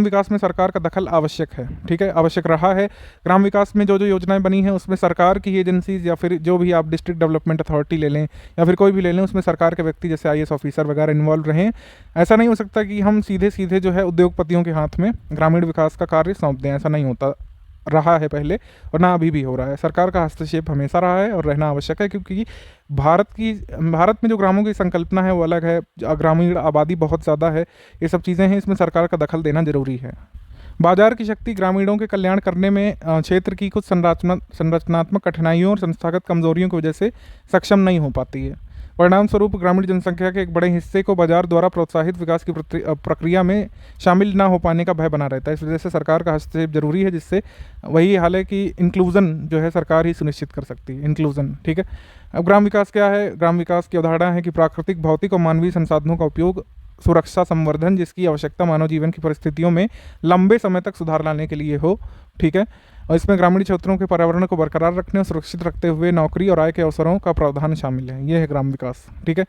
विकास में सरकार का दखल आवश्यक है, ठीक है, आवश्यक रहा है। ग्राम विकास में जो जो योजनाएं बनी हैं उसमें सरकार की एजेंसीज या फिर जो भी आप डिस्ट्रिक्ट डेवलपमेंट अथॉरिटी ले लें या फिर कोई भी ले लें, उसमें सरकार के व्यक्ति जैसे IAS ऑफिसर वगैरह इन्वॉल्व रहें। ऐसा नहीं हो सकता कि हम सीधे सीधे जो है उद्योगपतियों के हाथ में ग्रामीण विकास का कार्य सौंप दें, ऐसा नहीं होता रहा है पहले और ना अभी भी हो रहा है। सरकार का हस्तक्षेप हमेशा रहा है और रहना आवश्यक है, क्योंकि भारत में जो ग्रामों की संकल्पना है वो अलग है, ग्रामीण आबादी बहुत ज़्यादा है, ये सब चीज़ें हैं, इसमें सरकार का दखल देना जरूरी है। बाजार की शक्ति ग्रामीणों के कल्याण करने में क्षेत्र की कुछ संरचनात्मक कठिनाइयों और संस्थागत कमजोरियों की वजह से सक्षम नहीं हो पाती है। परिणाम स्वरूप ग्रामीण जनसंख्या के एक बड़े हिस्से को बाजार द्वारा प्रोत्साहित विकास की प्रक्रिया में शामिल ना हो पाने का भय बना रहता है। इस वजह से सरकार का हस्तक्षेप जरूरी है, जिससे वही हाल है कि इंक्लूजन जो है सरकार ही सुनिश्चित कर सकती है, इंक्लूजन, ठीक है। अब ग्राम विकास क्या है? ग्राम विकास की अवधारणा है कि प्राकृतिक, भौतिक और मानवीय संसाधनों का उपयोग, सुरक्षा, संवर्धन जिसकी आवश्यकता मानव जीवन की परिस्थितियों में लंबे समय तक सुधार लाने के लिए हो, ठीक है। और इसमें ग्रामीण क्षेत्रों के पर्यावरण को बरकरार रखने और सुरक्षित रखते हुए नौकरी और आय के अवसरों का प्रावधान शामिल है। ये है ग्राम विकास, ठीक है।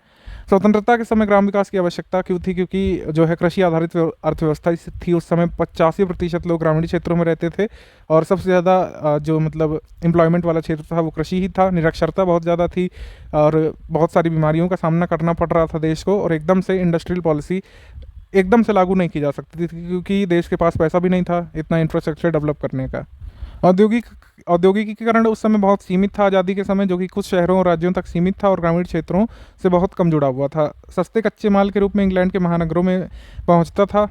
स्वतंत्रता के समय ग्राम विकास की आवश्यकता क्यों थी? क्योंकि जो है कृषि आधारित अर्थव्यवस्था थी उस समय 85% लोग ग्रामीण क्षेत्रों में रहते थे और सबसे ज़्यादा जो मतलब एम्प्लॉयमेंट वाला क्षेत्र था वो कृषि ही था। निरक्षरता बहुत ज़्यादा थी और बहुत सारी बीमारियों का सामना करना पड़ रहा था देश को, और एकदम से इंडस्ट्रियल पॉलिसी एकदम से लागू नहीं की जा सकती थी क्योंकि देश के पास पैसा भी नहीं था इतना इंफ्रास्ट्रक्चर डेवलप करने का। औद्योगिकीकरण उस समय बहुत सीमित था आज़ादी के समय, जो कि कुछ शहरों और राज्यों तक सीमित था और ग्रामीण क्षेत्रों से बहुत कम जुड़ा हुआ था। सस्ते कच्चे माल के रूप में इंग्लैंड के महानगरों में पहुंचता था,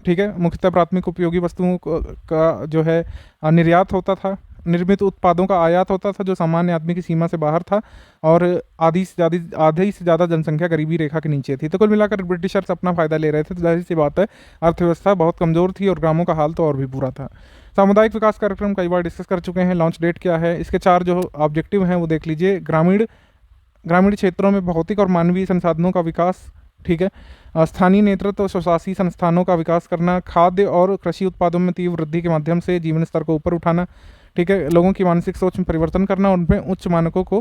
ठीक है। मुख्यतः प्राथमिक उपयोगी वस्तुओं का जो है निर्यात होता था, निर्मित उत्पादों का आयात होता था जो सामान्य आदमी की सीमा से बाहर था, और आधी से ज़्यादा जनसंख्या गरीबी रेखा के नीचे थी। तो कुल मिलाकर ब्रिटिशर्स अपना फ़ायदा ले रहे थे, तो जाहिर सी बात है अर्थव्यवस्था बहुत कमज़ोर थी और ग्रामों का हाल तो और भी बुरा था। सामुदायिक विकास कार्यक्रम कई बार डिस्कस कर चुके हैं। लॉन्च डेट क्या है, इसके 4 जो ऑब्जेक्टिव हैं वो देख लीजिए। ग्रामीण क्षेत्रों में भौतिक और मानवीय संसाधनों का विकास, ठीक है। स्थानीय नेतृत्व और स्वशासी संस्थानों का विकास करना, खाद्य और कृषि उत्पादों में तीव्र वृद्धि के माध्यम से जीवन स्तर को ऊपर उठाना, ठीक है। लोगों की मानसिक सोच में परिवर्तन करना और उनमें उच्च मानकों को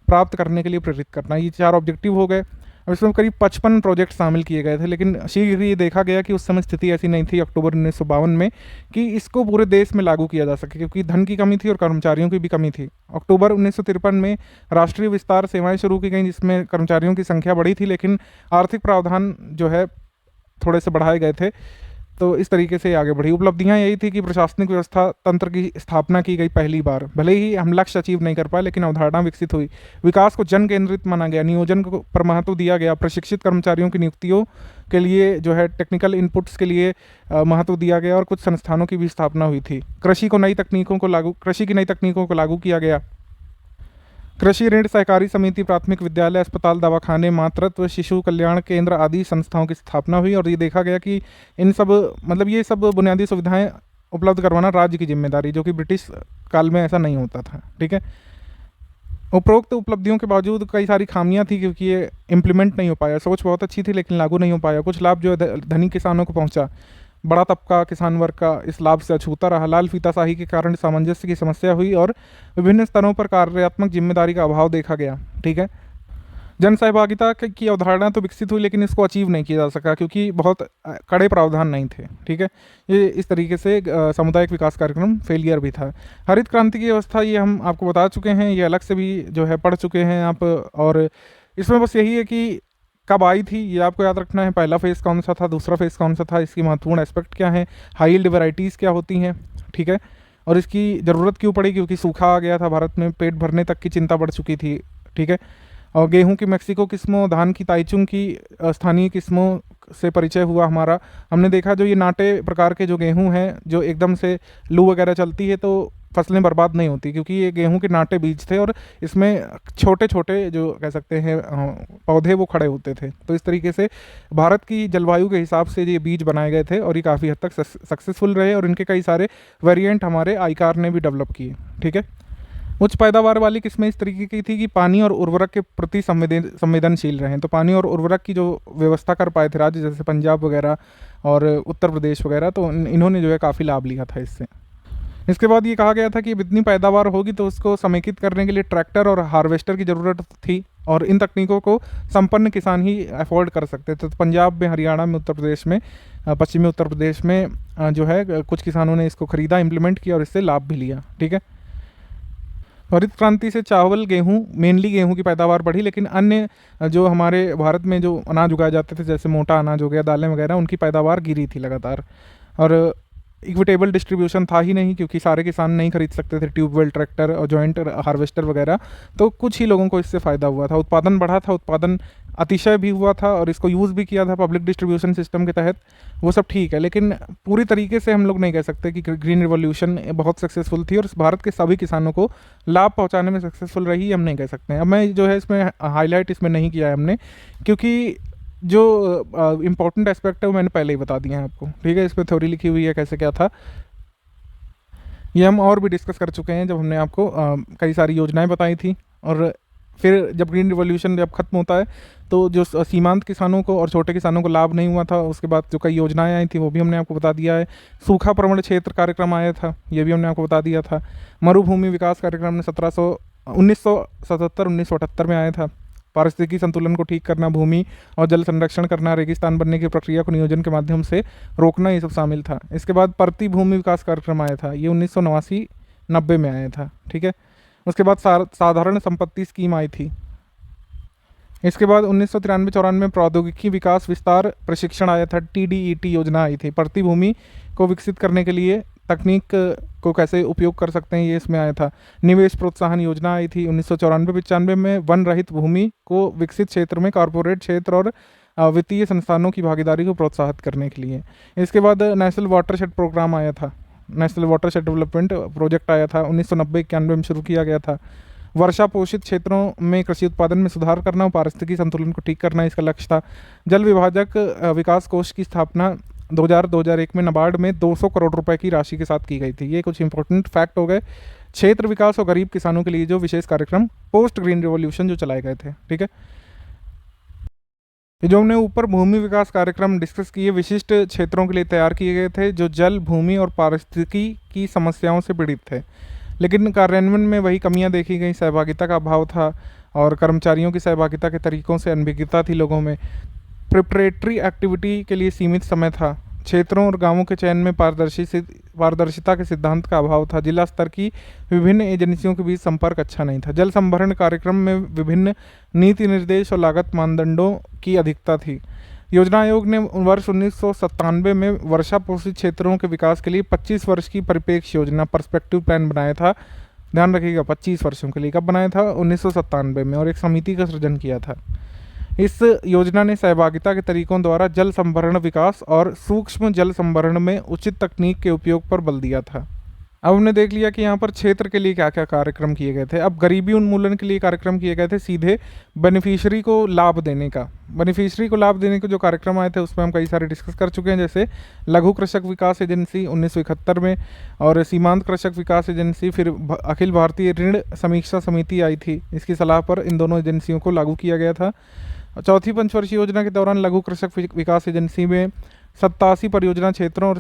प्राप्त करने के लिए प्रेरित करना, ये 4 ऑब्जेक्टिव हो गए। अब इसमें करीब 55 प्रोजेक्ट शामिल किए गए थे, लेकिन शीघ्र ही देखा गया कि उस समय स्थिति ऐसी नहीं थी अक्टूबर 1952 में कि इसको पूरे देश में लागू किया जा सके, क्योंकि धन की कमी थी और कर्मचारियों की भी कमी थी। अक्टूबर 1953 में राष्ट्रीय विस्तार सेवाएं शुरू की गई, जिसमें कर्मचारियों की संख्या बढ़ी थी, लेकिन आर्थिक प्रावधान जो है थोड़े से बढ़ाए गए थे। तो इस तरीके से आगे बढ़ी। उपलब्धियां यही थी कि प्रशासनिक व्यवस्था तंत्र की स्थापना की गई पहली बार। भले ही हम लक्ष्य अचीव नहीं कर पाए, लेकिन अवधारणा विकसित हुई। विकास को जन केंद्रित माना गया, नियोजन को पर महत्व दिया गया, प्रशिक्षित कर्मचारियों की नियुक्तियों के लिए जो है टेक्निकल इनपुट्स के लिए महत्व दिया गया, और कुछ संस्थानों की भी स्थापना हुई थी। कृषि की नई तकनीकों को लागू किया गया। कृषि ऋण सहकारी समिति, प्राथमिक विद्यालय, अस्पताल, दवाखाने, मातृत्व शिशु कल्याण केंद्र आदि संस्थाओं की स्थापना हुई। और ये देखा गया कि इन सब ये सब बुनियादी सुविधाएं उपलब्ध करवाना राज्य की जिम्मेदारी, जो कि ब्रिटिश काल में ऐसा नहीं होता था। ठीक है। उपरोक्त उपलब्धियों के बावजूद कई सारी खामियां थी, क्योंकि ये इम्प्लीमेंट नहीं हो पाया। सोच बहुत अच्छी थी, लेकिन लागू नहीं हो पाया। कुछ लाभ जो है धनी किसानों को पहुंचा, बड़ा तबका किसान वर्ग का इस लाभ से अछूता रहा। लाल फीताशाही के कारण सामंजस्य की समस्या हुई, और विभिन्न स्तरों पर कार्यात्मक जिम्मेदारी का अभाव देखा गया। ठीक है। जन सहभागिता की अवधारणा तो विकसित हुई, लेकिन इसको अचीव नहीं किया जा सका, क्योंकि बहुत कड़े प्रावधान नहीं थे। ठीक है। ये इस तरीके से सामुदायिक विकास कार्यक्रम फेलियर भी था। हरित क्रांति की अवस्था ये हम आपको बता चुके हैं, ये अलग से भी जो है पढ़ चुके हैं आप। और इसमें बस यही है कि कब आई थी ये आपको याद रखना है। पहला फेज़ कौन सा था, दूसरा फेज़ कौन सा था, इसकी महत्वपूर्ण एस्पेक्ट क्या है, हाई यील्ड वैरायटीज़ क्या होती हैं। ठीक है। और इसकी ज़रूरत क्यों पड़ी, क्योंकि सूखा आ गया था भारत में, पेट भरने तक की चिंता बढ़ चुकी थी। ठीक है। और गेहूं की मैक्सिको किस्मों, धान की ताइचुंग की स्थानीय किस्मों से परिचय हुआ हमारा। हमने देखा जो ये नाटे प्रकार के जो गेहूं हैं, जो एकदम से लू वगैरह चलती है तो फसलें बर्बाद नहीं होती, क्योंकि ये गेहूं के नाटे बीज थे, और इसमें छोटे छोटे जो कह सकते हैं पौधे वो खड़े होते थे। तो इस तरीके से भारत की जलवायु के हिसाब से ये बीज बनाए गए थे, और ये काफ़ी हद तक सक्सेसफुल रहे, और इनके कई सारे वेरिएंट हमारे आईकार ने भी डेवलप किए। ठीक है। उच्च पैदावार वाली किस्में इस तरीके की थी कि पानी और उर्वरक के प्रति संवेदनशील रहें। तो पानी और उर्वरक की जो व्यवस्था कर पाए थे राज्य, जैसे पंजाब वगैरह और उत्तर प्रदेश वगैरह, तो इन्होंने जो है काफ़ी लाभ लिया था इससे। इसके बाद ये कहा गया था कि इतनी पैदावार होगी तो उसको समेकित करने के लिए ट्रैक्टर और हार्वेस्टर की ज़रूरत थी, और इन तकनीकों को संपन्न किसान ही अफोर्ड कर सकते थे। तो पंजाब में, हरियाणा में, उत्तर प्रदेश में, पश्चिमी उत्तर प्रदेश में जो है कुछ किसानों ने इसको ख़रीदा, इम्प्लीमेंट किया, और इससे लाभ भी लिया। ठीक है। हरित क्रांति से चावल, गेहूं, मेनली गेहूं की पैदावार बढ़ी, लेकिन अन्य जो हमारे भारत में जो अनाज उगाए जाते थे, जैसे मोटा अनाज हो गया, दालें वगैरह, उनकी पैदावार गिरी थी लगातार। और इक्विटेबल डिस्ट्रीब्यूशन था ही नहीं, क्योंकि सारे किसान नहीं खरीद सकते थे ट्यूबवेल ट्रैक्टर और जॉइंट हार्वेस्टर वगैरह। तो कुछ ही लोगों को इससे फ़ायदा हुआ था। उत्पादन बढ़ा था, उत्पादन अतिशय भी हुआ था, और इसको यूज़ भी किया था पब्लिक डिस्ट्रीब्यूशन सिस्टम के तहत। वो सब ठीक है, लेकिन पूरी तरीके से हम लोग नहीं कह सकते कि ग्रीन रिवॉल्यूशन बहुत सक्सेसफुल थी और भारत के सभी किसानों को लाभ पहुंचाने में सक्सेसफुल रही, हम नहीं कह सकते हैं। अब मैं जो है इसमें हाईलाइट इसमें नहीं किया है हमने, क्योंकि जो इम्पोर्टेंट एस्पेक्ट है वो मैंने पहले ही बता दिया है आपको। ठीक है। इसमें थ्योरी लिखी हुई है कैसे क्या था, ये हम और भी डिस्कस कर चुके हैं जब हमने आपको कई सारी योजनाएं बताई थी। और फिर जब ग्रीन रिवॉल्यूशन जब खत्म होता है, तो जो सीमांत किसानों को और छोटे किसानों को लाभ नहीं हुआ था, उसके बाद जो कई योजनाएं आई थी वो भी हमने आपको बता दिया है। सूखा प्रवण क्षेत्र कार्यक्रम आया था, ये भी हमने आपको बता दिया था। मरुभूमि विकास कार्यक्रम ने 1977-1978 में आया था। पारिस्थितिकी संतुलन को ठीक करना, भूमि और जल संरक्षण करना, रेगिस्तान बनने की प्रक्रिया को नियोजन के माध्यम से रोकना, ये सब शामिल था। इसके बाद परती भूमि विकास कार्यक्रम आया था, ये 1989-90 में आया था। ठीक है। उसके बाद साधारण संपत्ति स्कीम आई थी। इसके बाद 1993-94 में प्रौद्योगिकी विकास विस्तार प्रशिक्षण आया था, TDET योजना आई थी। परती भूमि को विकसित करने के लिए तकनीक को कैसे उपयोग कर सकते हैं, ये इसमें आया था। निवेश प्रोत्साहन योजना आई थी 1994-95 में। वन रहित भूमि को विकसित क्षेत्र में कॉरपोरेट क्षेत्र और वित्तीय संस्थानों की भागीदारी को प्रोत्साहित करने के लिए। इसके बाद नेशनल वाटरशेड प्रोग्राम आया था, नेशनल वाटरशेड डेवलपमेंट प्रोजेक्ट आया था, 1990-91 में शुरू किया गया था। वर्षा पोषित क्षेत्रों में कृषि उत्पादन में सुधार करना और पारिस्थितिकी संतुलन को ठीक करना इसका लक्ष्य था। जल विभाजक विकास कोष की स्थापना 2000-2001 में नाबार्ड में 200 करोड़ रुपए की राशि के साथ की गई थी। ये कुछ इंपॉर्टेंट फैक्ट हो गए। क्षेत्र विकास और गरीब किसानों के लिए जो विशेष कार्यक्रम पोस्ट ग्रीन रिवॉल्यूशन जो चलाए गए थे। ठीक है। जो हमने ऊपर भूमि विकास कार्यक्रम डिस्कस किए, विशिष्ट क्षेत्रों के लिए तैयार किए गए थे जो जल, भूमि और पारिस्थितिकी की समस्याओं से पीड़ित थे, लेकिन कार्यान्वयन में वही कमियां देखी गई। सहभागिता का अभाव था और कर्मचारियों की सहभागिता के तरीकों से अनभिज्ञता थी लोगों में। प्रिपरेटरी एक्टिविटी के लिए सीमित समय था। क्षेत्रों और गांवों के चयन में पारदर्शिता के सिद्धांत का अभाव था। जिला स्तर की विभिन्न एजेंसियों के बीच संपर्क अच्छा नहीं था। जल संभरण कार्यक्रम में विभिन्न नीति निर्देश और लागत मानदंडों की अधिकता थी। योजना आयोग ने वर्ष 1997 में वर्षा पोषित क्षेत्रों के विकास के लिए 25 वर्ष की परिप्रेक्ष्य योजना पर्सपेक्टिव प्लान बनाया था। ध्यान रखिएगा 25 वर्षों के लिए। कब बनाया था? 1997 में, और एक समिति का सृजन किया था। इस योजना ने सहभागिता के तरीकों द्वारा जल संभरण विकास और सूक्ष्म जल संभरण में उचित तकनीक के उपयोग पर बल दिया था। अब हमने देख लिया कि यहाँ पर क्षेत्र के लिए क्या क्या कार्यक्रम किए गए थे। अब गरीबी उन्मूलन के लिए कार्यक्रम किए गए थे, सीधे बेनिफिशियरी को लाभ देने का। बेनिफिशियरी को लाभ देने के जो कार्यक्रम आए थे उसमें हम कई सारे डिस्कस कर चुके हैं, जैसे लघु कृषक विकास एजेंसी 1971 में, और सीमांत कृषक विकास एजेंसी, फिर अखिल भारतीय ऋण समीक्षा समिति आई थी, इसकी सलाह पर इन दोनों एजेंसियों को लागू किया गया था। चौथी पंचवर्षीय योजना के दौरान लघु कृषक विकास एजेंसी में 87 परियोजना क्षेत्रों और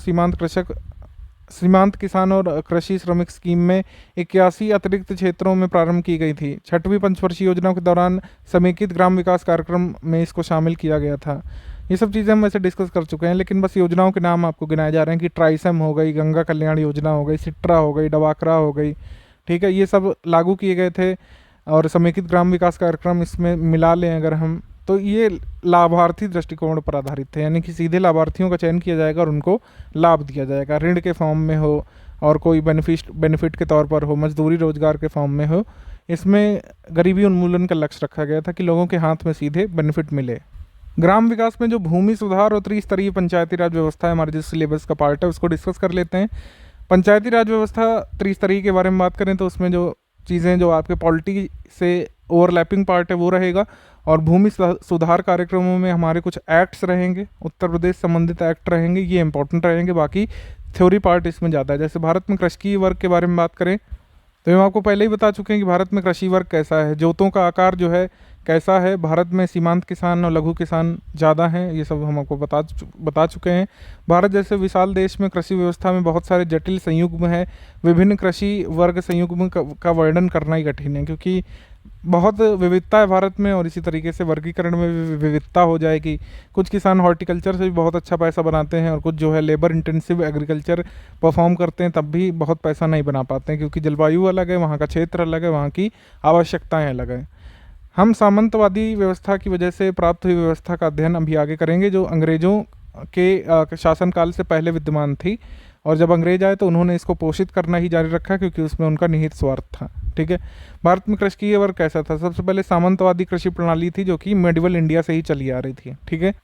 सीमांत किसान और कृषि श्रमिक स्कीम में 81 अतिरिक्त क्षेत्रों में प्रारंभ की गई थी। छठवीं पंचवर्षीय योजना के दौरान समेकित ग्राम विकास कार्यक्रम में इसको शामिल किया गया था। ये सब चीज़ें हम वैसे डिस्कस कर चुके हैं, लेकिन बस योजनाओं के नाम आपको गिनाए जा रहे हैं कि ट्राइसम हो गई, गंगा कल्याण योजना हो गई, सिट्रा हो गई, डवाकरा हो गई, ठीक है, ये सब लागू किए गए थे। और समेकित ग्राम विकास कार्यक्रम इसमें मिला लें अगर हम, तो ये लाभार्थी दृष्टिकोण पर आधारित थे, यानी कि सीधे लाभार्थियों का चयन किया जाएगा और उनको लाभ दिया जाएगा, ऋण के फॉर्म में हो और कोई बेनिफिट के तौर पर हो, मजदूरी रोजगार के फॉर्म में हो। इसमें गरीबी उन्मूलन का लक्ष्य रखा गया था कि लोगों के हाथ में सीधे बेनिफिट मिले। ग्राम विकास में जो भूमि सुधार और त्रिस्तरीय पंचायती राज व्यवस्था है, हमारे जिस सिलेबस का पार्ट है, उसको डिस्कस कर लेते हैं। पंचायती राज व्यवस्था त्रिस्तरीय के बारे में बात करें तो उसमें जो चीज़ें जो आपके पॉलिटी से ओवरलैपिंग पार्ट है वो रहेगा, और भूमि सुधार कार्यक्रमों में हमारे कुछ एक्ट्स रहेंगे, उत्तर प्रदेश संबंधित एक्ट रहेंगे, ये इंपॉर्टेंट रहेंगे। बाकी थ्योरी पार्ट इसमें ज़्यादा है। जैसे भारत में कृषि वर्ग के बारे में बात करें तो हम आपको पहले ही बता चुके हैं कि भारत में कृषि वर्ग कैसा है, जोतों का आकार जो है कैसा है, भारत में सीमांत किसान और लघु किसान ज़्यादा हैं, ये सब हम आपको बता चुके हैं। भारत जैसे विशाल देश में कृषि व्यवस्था में बहुत सारे जटिल संयुग्म हैं। विभिन्न कृषि वर्ग संयुग्म का वर्णन करना ही कठिन है, क्योंकि बहुत विविधता है भारत में, और इसी तरीके से वर्गीकरण में भी विविधता हो जाएगी। कुछ किसान हॉर्टिकल्चर से भी बहुत अच्छा पैसा बनाते हैं, और कुछ जो है लेबर इंटेंसिव एग्रीकल्चर परफॉर्म करते हैं तब भी बहुत पैसा नहीं बना पाते हैं, क्योंकि जलवायु अलग है, वहाँ का क्षेत्र अलग है, वहाँ की आवश्यकताएँ अलग हैं। हम सामंतवादी व्यवस्था की वजह से प्राप्त हुई व्यवस्था का अध्ययन अभी आगे करेंगे, जो अंग्रेज़ों के शासनकाल से पहले विद्यमान थी, और जब अंग्रेज आए तो उन्होंने इसको पोषित करना ही जारी रखा, क्योंकि उसमें उनका निहित स्वार्थ था। ठीक है, भारत में कृषि वर्ग कैसा था? सबसे पहले सामंतवादी कृषि प्रणाली थी, जो कि मेडिवल इंडिया से ही चली आ रही थी। ठीक है,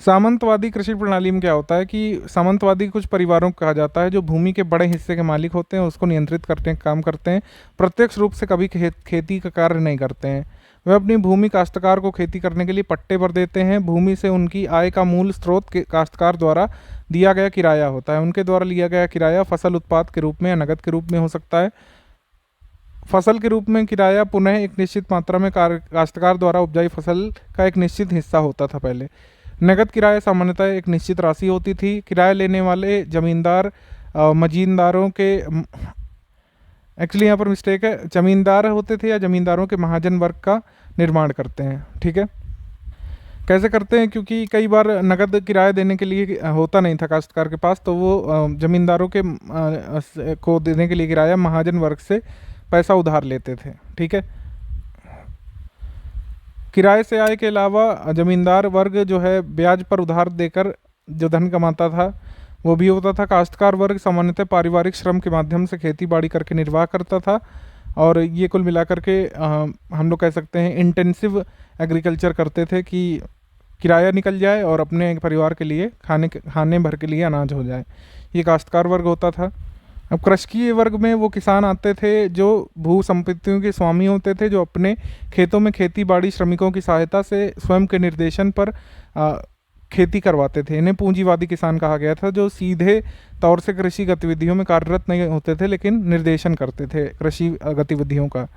सामंतवादी कृषि प्रणाली में क्या होता है कि सामंतवादी कुछ परिवारों को कहा जाता है जो भूमि के बड़े हिस्से के मालिक होते हैं, उसको नियंत्रित करते हैं, काम करते हैं, प्रत्यक्ष रूप से कभी खेती का कार्य नहीं करते हैं। वे अपनी भूमि काश्तकार को खेती करने के लिए पट्टे पर देते हैं। भूमि से उनकी आय का मूल स्रोत काश्तकार द्वारा दिया गया किराया होता है। उनके द्वारा लिया गया किराया फसल उत्पाद के रूप में या नकद के रूप में हो सकता है। फसल के रूप में किराया पुनः एक निश्चित मात्रा में काश्तकार द्वारा उपजाई फसल का एक निश्चित हिस्सा होता था पहले। नकद किराया सामान्यतः एक निश्चित राशि होती थी। किराया लेने वाले जमींदार मजीनदारों के, एक्चुअली यहाँ पर मिस्टेक है, जमींदार होते थे या जमींदारों के महाजन वर्ग का निर्माण करते हैं। ठीक है, कैसे करते हैं? क्योंकि कई बार नकद किराया देने के लिए होता नहीं था काश्तकार के पास, तो वो जमींदारों के को देने के लिए किराया महाजन वर्ग से पैसा उधार लेते थे। ठीक है, किराए से आय के अलावा जमींदार वर्ग जो है ब्याज पर उधार देकर जो धन कमाता था वो भी होता था। काश्तकार वर्ग सामान्यतः पारिवारिक श्रम के माध्यम से खेती बाड़ी करके निर्वाह करता था, और ये कुल मिलाकर के हम लोग कह सकते हैं इंटेंसिव एग्रीकल्चर करते थे कि किराया निकल जाए और अपने परिवार के लिए खाने भर के लिए अनाज हो जाए। ये काश्तकार वर्ग होता था। अब कृषकीय वर्ग में वो किसान आते थे जो भू संपत्तियों के स्वामी होते थे, जो अपने खेतों में खेती बाड़ी श्रमिकों की सहायता से स्वयं के निर्देशन पर खेती करवाते थे। इन्हें पूंजीवादी किसान कहा गया था, जो सीधे तौर से कृषि गतिविधियों में कार्यरत नहीं होते थे, लेकिन निर्देशन करते थे कृषि गतिविधियों का।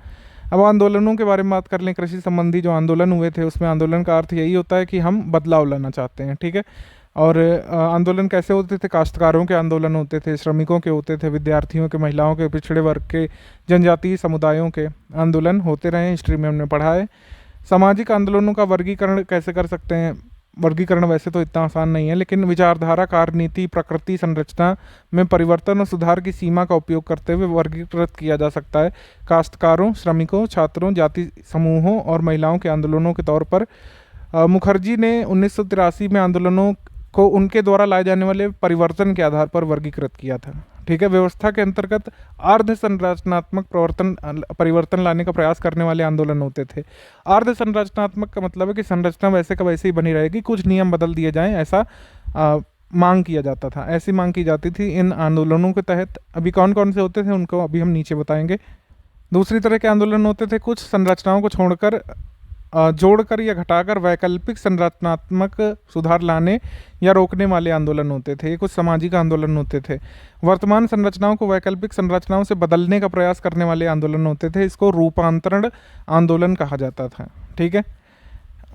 अब आंदोलनों के बारे में बात कर लें। कृषि संबंधी जो आंदोलन हुए थे उसमें आंदोलन का अर्थ यही होता है कि हम बदलाव लाना चाहते हैं। ठीक है, और आंदोलन कैसे होते थे? काश्तकारों के आंदोलन होते थे, श्रमिकों के होते थे, विद्यार्थियों के, महिलाओं के, पिछड़े वर्ग के, जनजातीय समुदायों के आंदोलन होते रहे। हिस्ट्री में हमने पढ़ा है। सामाजिक आंदोलनों का वर्गीकरण कैसे कर सकते हैं? वर्गीकरण वैसे तो इतना आसान नहीं है, लेकिन विचारधारा, कार्यनीति, प्रकृति, संरचना में परिवर्तन और सुधार की सीमा का उपयोग करते हुए वर्गीकृत किया जा सकता है। काश्तकारों, श्रमिकों, छात्रों, जाति समूहों और महिलाओं के आंदोलनों के तौर पर मुखर्जी ने 1983 में आंदोलनों को उनके द्वारा लाए जाने वाले परिवर्तन के आधार पर वर्गीकृत किया था। ठीक है, व्यवस्था के अंतर्गत अर्ध संरचनात्मक परिवर्तन लाने का प्रयास करने वाले आंदोलन होते थे। अर्ध संरचनात्मक का मतलब है कि संरचना वैसे का वैसे ही बनी रहेगी, कुछ नियम बदल दिए जाएं, ऐसा मांग किया जाता था, ऐसी मांग की जाती थी इन आंदोलनों के तहत। अभी कौन कौन से होते थे उनको अभी हम नीचे बताएंगे। दूसरी तरह के आंदोलन होते थे कुछ संरचनाओं को छोड़कर जोड़कर या घटाकर वैकल्पिक संरचनात्मक सुधार लाने या रोकने वाले आंदोलन होते थे। ये कुछ सामाजिक आंदोलन होते थे। वर्तमान संरचनाओं को वैकल्पिक संरचनाओं से बदलने का प्रयास करने वाले आंदोलन होते थे। इसको रूपांतरण आंदोलन कहा जाता था। ठीक है,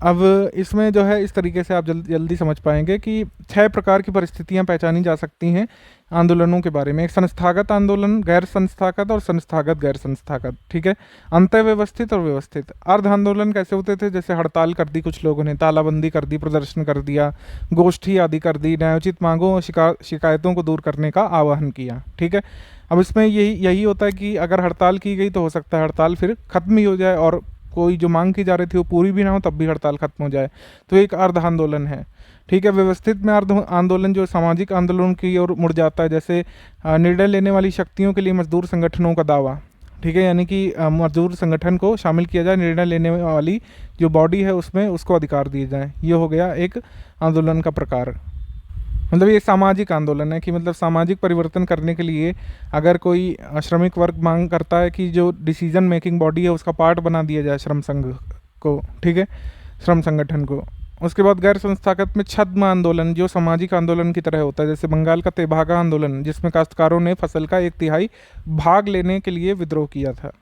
अब इसमें जो है इस तरीके से आप जल्दी समझ पाएंगे कि 6 प्रकार की परिस्थितियां पहचानी जा सकती हैं आंदोलनों के बारे में। एक संस्थागत आंदोलन, गैर संस्थागत और संस्थागत गैर संस्थागत। ठीक है, अंतःव्यवस्थित और व्यवस्थित। अर्ध आंदोलन कैसे होते थे? जैसे हड़ताल कर दी कुछ लोगों ने, तालाबंदी कर दी, प्रदर्शन कर दिया, गोष्ठी आदि कर दी, न्यायोचित मांगों और शिकायतों को दूर करने का आह्वान किया। ठीक है, अब इसमें यही होता है कि अगर हड़ताल की गई तो हो सकता है हड़ताल फिर खत्म ही हो जाए और कोई जो मांग की जा रही थी वो पूरी भी ना हो तब भी हड़ताल खत्म हो जाए, तो एक अर्ध आंदोलन है। ठीक है, व्यवस्थित में अर्ध आंदोलन जो सामाजिक आंदोलन की ओर मुड़ जाता है, जैसे निर्णय लेने वाली शक्तियों के लिए मजदूर संगठनों का दावा। ठीक है, यानी कि मजदूर संगठन को शामिल किया जाए, निर्णय लेने वाली जो बॉडी है उसमें उसको अधिकार दिए जाए। ये हो गया एक आंदोलन का प्रकार। मतलब ये सामाजिक आंदोलन है कि मतलब सामाजिक परिवर्तन करने के लिए अगर कोई श्रमिक वर्ग मांग करता है कि जो डिसीजन मेकिंग बॉडी है उसका पार्ट बना दिया जाए श्रम संघ को। ठीक है, श्रम संगठन को। उसके बाद गैर संस्थागत में छद्म आंदोलन जो सामाजिक आंदोलन की तरह होता है, जैसे बंगाल का तेभागा आंदोलन जिसमें काश्तकारों ने फसल का 1/3 भाग लेने के लिए विद्रोह किया था।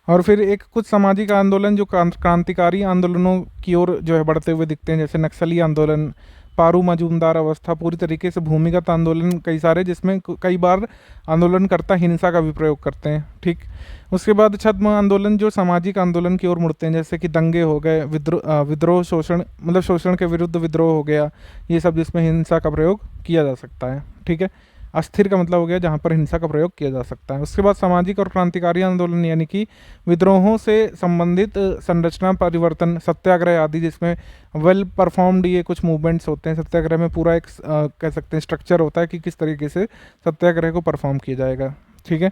और फिर एक कुछ सामाजिक आंदोलन जो क्रांतिकारी आंदोलनों की ओर जो है बढ़ते हुए दिखते हैं, जैसे नक्सली आंदोलन, पारू मजूमदार अवस्था, पूरी तरीके से भूमिगत आंदोलन कई सारे, जिसमें कई बार आंदोलनकर्ता हिंसा का भी प्रयोग करते हैं। ठीक, उसके बाद छद्म आंदोलन जो सामाजिक आंदोलन की ओर मुड़ते हैं, जैसे कि दंगे हो गए, विद्रोह, शोषण, मतलब शोषण के विरुद्ध विद्रोह हो गया, ये सब जिसमें हिंसा का प्रयोग किया जा सकता है। ठीक है, अस्थिर का मतलब हो गया जहाँ पर हिंसा का प्रयोग किया जा सकता है। उसके बाद सामाजिक और क्रांतिकारी आंदोलन यानी कि विद्रोहों से संबंधित संरचना परिवर्तन, सत्याग्रह आदि, जिसमें वेल परफॉर्म्ड ये कुछ मूवमेंट्स होते हैं। सत्याग्रह में पूरा एक कह सकते हैं स्ट्रक्चर होता है कि किस तरीके से सत्याग्रह को परफॉर्म किया जाएगा। ठीक है,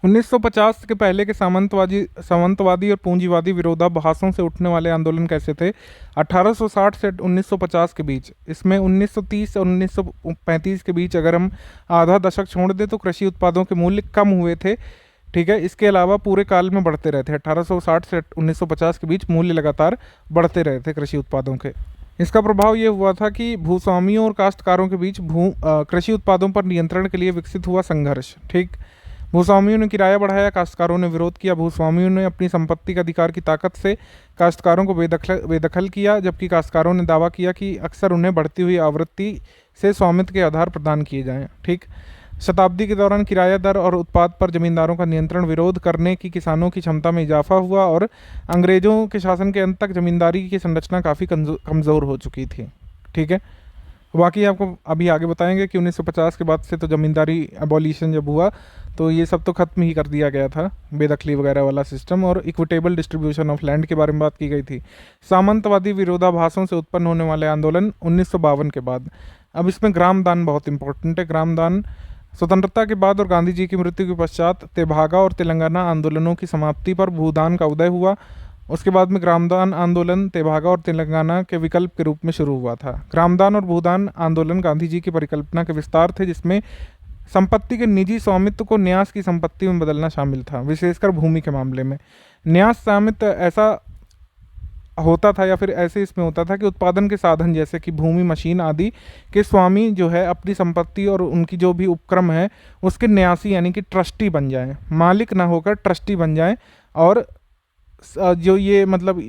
1950 के पहले के सामंतवादी और पूंजीवादी विरोधाभासों से उठने वाले आंदोलन कैसे थे? 1860 से 1950 के बीच, इसमें 1930 और 1935 के बीच अगर हम आधा दशक छोड़ दें तो कृषि उत्पादों के मूल्य कम हुए थे। ठीक है, इसके अलावा पूरे काल में बढ़ते रहे थे। 1860 से 1950 के बीच मूल्य लगातार बढ़ते रहे थे कृषि उत्पादों के। इसका प्रभाव ये हुआ था कि भूस्वामियों और काश्तकारों के बीच कृषि उत्पादों पर नियंत्रण के लिए विकसित हुआ संघर्ष। ठीक, भूस्वामियों ने किराया बढ़ाया, काश्तकारों ने विरोध किया। भूस्वामियों ने अपनी संपत्ति के अधिकार की ताकत से काश्तकारों को बेदखल किया, जबकि काश्तकारों ने दावा किया कि अक्सर उन्हें बढ़ती हुई आवृत्ति से स्वामित्व के आधार प्रदान किए जाएं। ठीक, शताब्दी के दौरान किराया दर और उत्पाद पर जमींदारों का नियंत्रण विरोध करने की किसानों की क्षमता में इजाफा हुआ और अंग्रेजों के शासन के अंत तक जमींदारी की संरचना काफ़ी कमज़ोर हो चुकी थी। ठीक है, बाकी आपको अभी आगे बताएंगे कि 1950 के बाद से तो ज़मींदारी एबॉलिशन जब हुआ तो ये सब तो ख़त्म ही कर दिया गया था, बेदखली वगैरह वाला सिस्टम, और इक्विटेबल डिस्ट्रीब्यूशन ऑफ लैंड के बारे में बात की गई थी। सामंतवादी विरोधाभासों से उत्पन्न होने वाले आंदोलन 1952 के बाद। अब इसमें ग्राम दान बहुत इंपॉर्टेंट है। ग्राम दान स्वतंत्रता के बाद और गांधी जी की मृत्यु के पश्चात तेभागा और तेलंगाना आंदोलनों की समाप्ति पर भूदान का उदय हुआ। उसके बाद में ग्रामदान आंदोलन तेभागा और तेलंगाना के विकल्प के रूप में शुरू हुआ था। ग्रामदान और भूदान आंदोलन गांधी जी की परिकल्पना के विस्तार थे, जिसमें संपत्ति के निजी स्वामित्व को न्यास की संपत्ति में बदलना शामिल था, विशेषकर भूमि के मामले में। न्यास स्वामित्व ऐसा होता था या फिर ऐसे इसमें होता था कि उत्पादन के साधन जैसे कि भूमि, मशीन आदि के स्वामी जो है अपनी संपत्ति और उनकी जो भी उपक्रम है उसके न्यासी यानी कि ट्रस्टी बन जाएं, मालिक ना होकर ट्रस्टी बन जाएं। और जो ये मतलब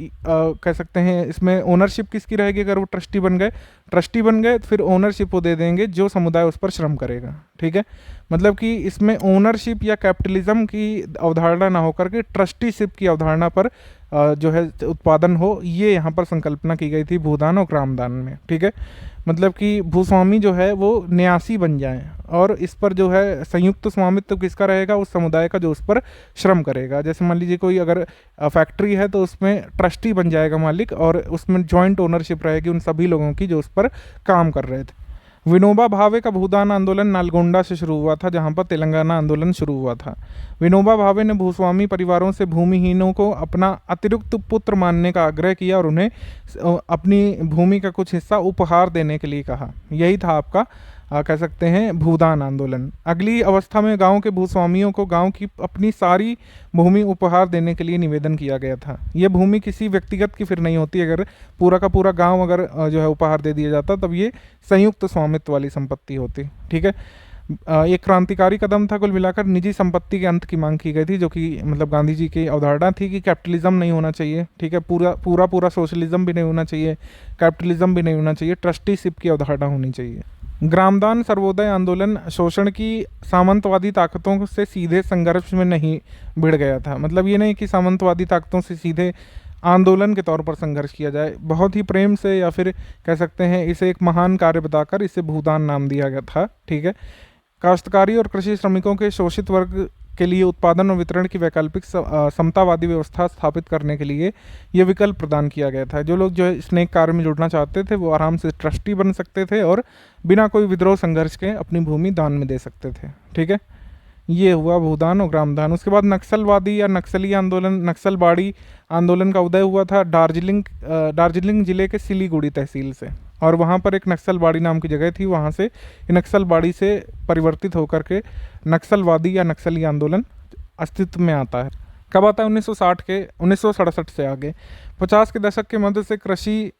कह सकते हैं इसमें ओनरशिप किसकी रहेगी अगर वो ट्रस्टी बन गए? ट्रस्टी बन गए, फिर ओनरशिप वो दे देंगे जो समुदाय उस पर श्रम करेगा। ठीक है, मतलब कि इसमें ओनरशिप या कैपिटलिज्म की अवधारणा ना होकर के ट्रस्टीशिप की अवधारणा पर जो है उत्पादन हो, ये यहाँ पर संकल्पना की गई थी भूदान और ग्रामदान में। ठीक है, मतलब कि भूस्वामी जो है वो न्यासी बन जाए और इस पर जो है संयुक्त स्वामित्व किसका रहेगा, उस समुदाय का जो उस पर श्रम करेगा। जैसे मान लीजिए कोई अगर फैक्ट्री है तो उसमें ट्रस्टी बन जाएगा मालिक, और उसमें जॉइंट ओनरशिप रहेगी उन सभी लोगों की जो उस पर काम कर रहे थे। विनोबा भावे का भूदान आंदोलन नालगोंडा से शुरू हुआ था, जहां पर तेलंगाना आंदोलन शुरू हुआ था। विनोबा भावे ने भूस्वामी परिवारों से भूमिहीनों को अपना अतिरिक्त पुत्र मानने का आग्रह किया और उन्हें अपनी भूमि का कुछ हिस्सा उपहार देने के लिए कहा। यही था आपका कह सकते हैं भूदान आंदोलन। अगली अवस्था में गांव के भूस्वामियों को गांव की अपनी सारी भूमि उपहार देने के लिए निवेदन किया गया था। ये भूमि किसी व्यक्तिगत की फिर नहीं होती, अगर पूरा का पूरा गांव अगर जो है उपहार दे दिया जाता तब ये संयुक्त स्वामित्व वाली संपत्ति होती। ठीक है, एक क्रांतिकारी कदम था। कुल मिलाकर निजी संपत्ति के अंत की मांग की गई थी, जो कि मतलब गांधी जी की अवधारणा थी कि कैपिटलिज्म नहीं होना चाहिए। ठीक है, पूरा सोशलिज्म भी नहीं होना चाहिए, कैपिटलिज्म भी नहीं होना चाहिए, ट्रस्टीशिप की अवधारणा होनी चाहिए। ग्रामदान सर्वोदय आंदोलन शोषण की सामंतवादी ताकतों से सीधे संघर्ष में नहीं भिड़ गया था। मतलब ये नहीं कि सामंतवादी ताकतों से सीधे आंदोलन के तौर पर संघर्ष किया जाए, बहुत ही प्रेम से या फिर कह सकते हैं इसे एक महान कार्य बताकर इसे भूदान नाम दिया गया था। ठीक है, काश्तकारी और कृषि श्रमिकों के शोषित वर्ग के लिए उत्पादन और वितरण की वैकल्पिक समतावादी व्यवस्था स्थापित करने के लिए ये विकल्प प्रदान किया गया था। जो लोग जो है इस नेक कार्य में जुड़ना चाहते थे वो आराम से ट्रस्टी बन सकते थे और बिना कोई विद्रोह संघर्ष के अपनी भूमि दान में दे सकते थे। ठीक है, ये हुआ भूदान और ग्रामदान। उसके बाद नक्सलवादी या नक्सली आंदोलन, नक्सलबाड़ी आंदोलन का उदय हुआ था दार्जिलिंग जिले के सिलीगुड़ी तहसील से, और वहाँ पर एक नक्सलबाड़ी नाम की जगह थी। वहाँ से नक्सलबाड़ी से परिवर्तित होकर के नक्सलवादी या नक्सली आंदोलन अस्तित्व में आता है। कब आता है? 1967 से आगे। 50 के दशक के मध्य से कृषि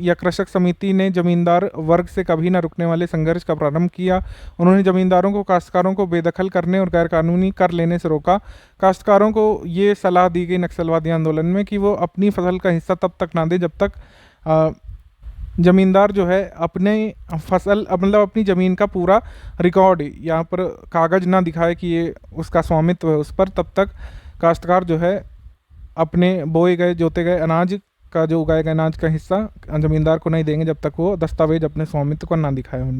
या कृषक समिति ने जमींदार वर्ग से कभी न रुकने वाले संघर्ष का प्रारंभ किया। उन्होंने जमींदारों को काश्तकारों को बेदखल करने और गैरकानूनी कर लेने से रोका। काश्तकारों को ये सलाह दी गई नक्सलवादी आंदोलन में कि वो अपनी फसल का हिस्सा तब तक ना दे जब तक जमींदार जो है अपने फसल मतलब अपनी ज़मीन का पूरा रिकॉर्ड यहाँ पर कागज़ ना दिखाए कि ये उसका स्वामित्व है उस पर, तब तक काश्तकार जो है अपने बोए गए जोते गए अनाज का जो उगाए गए अनाज का हिस्सा ज़मींदार को नहीं देंगे जब तक वो दस्तावेज अपने स्वामित्व को ना दिखाए उनको।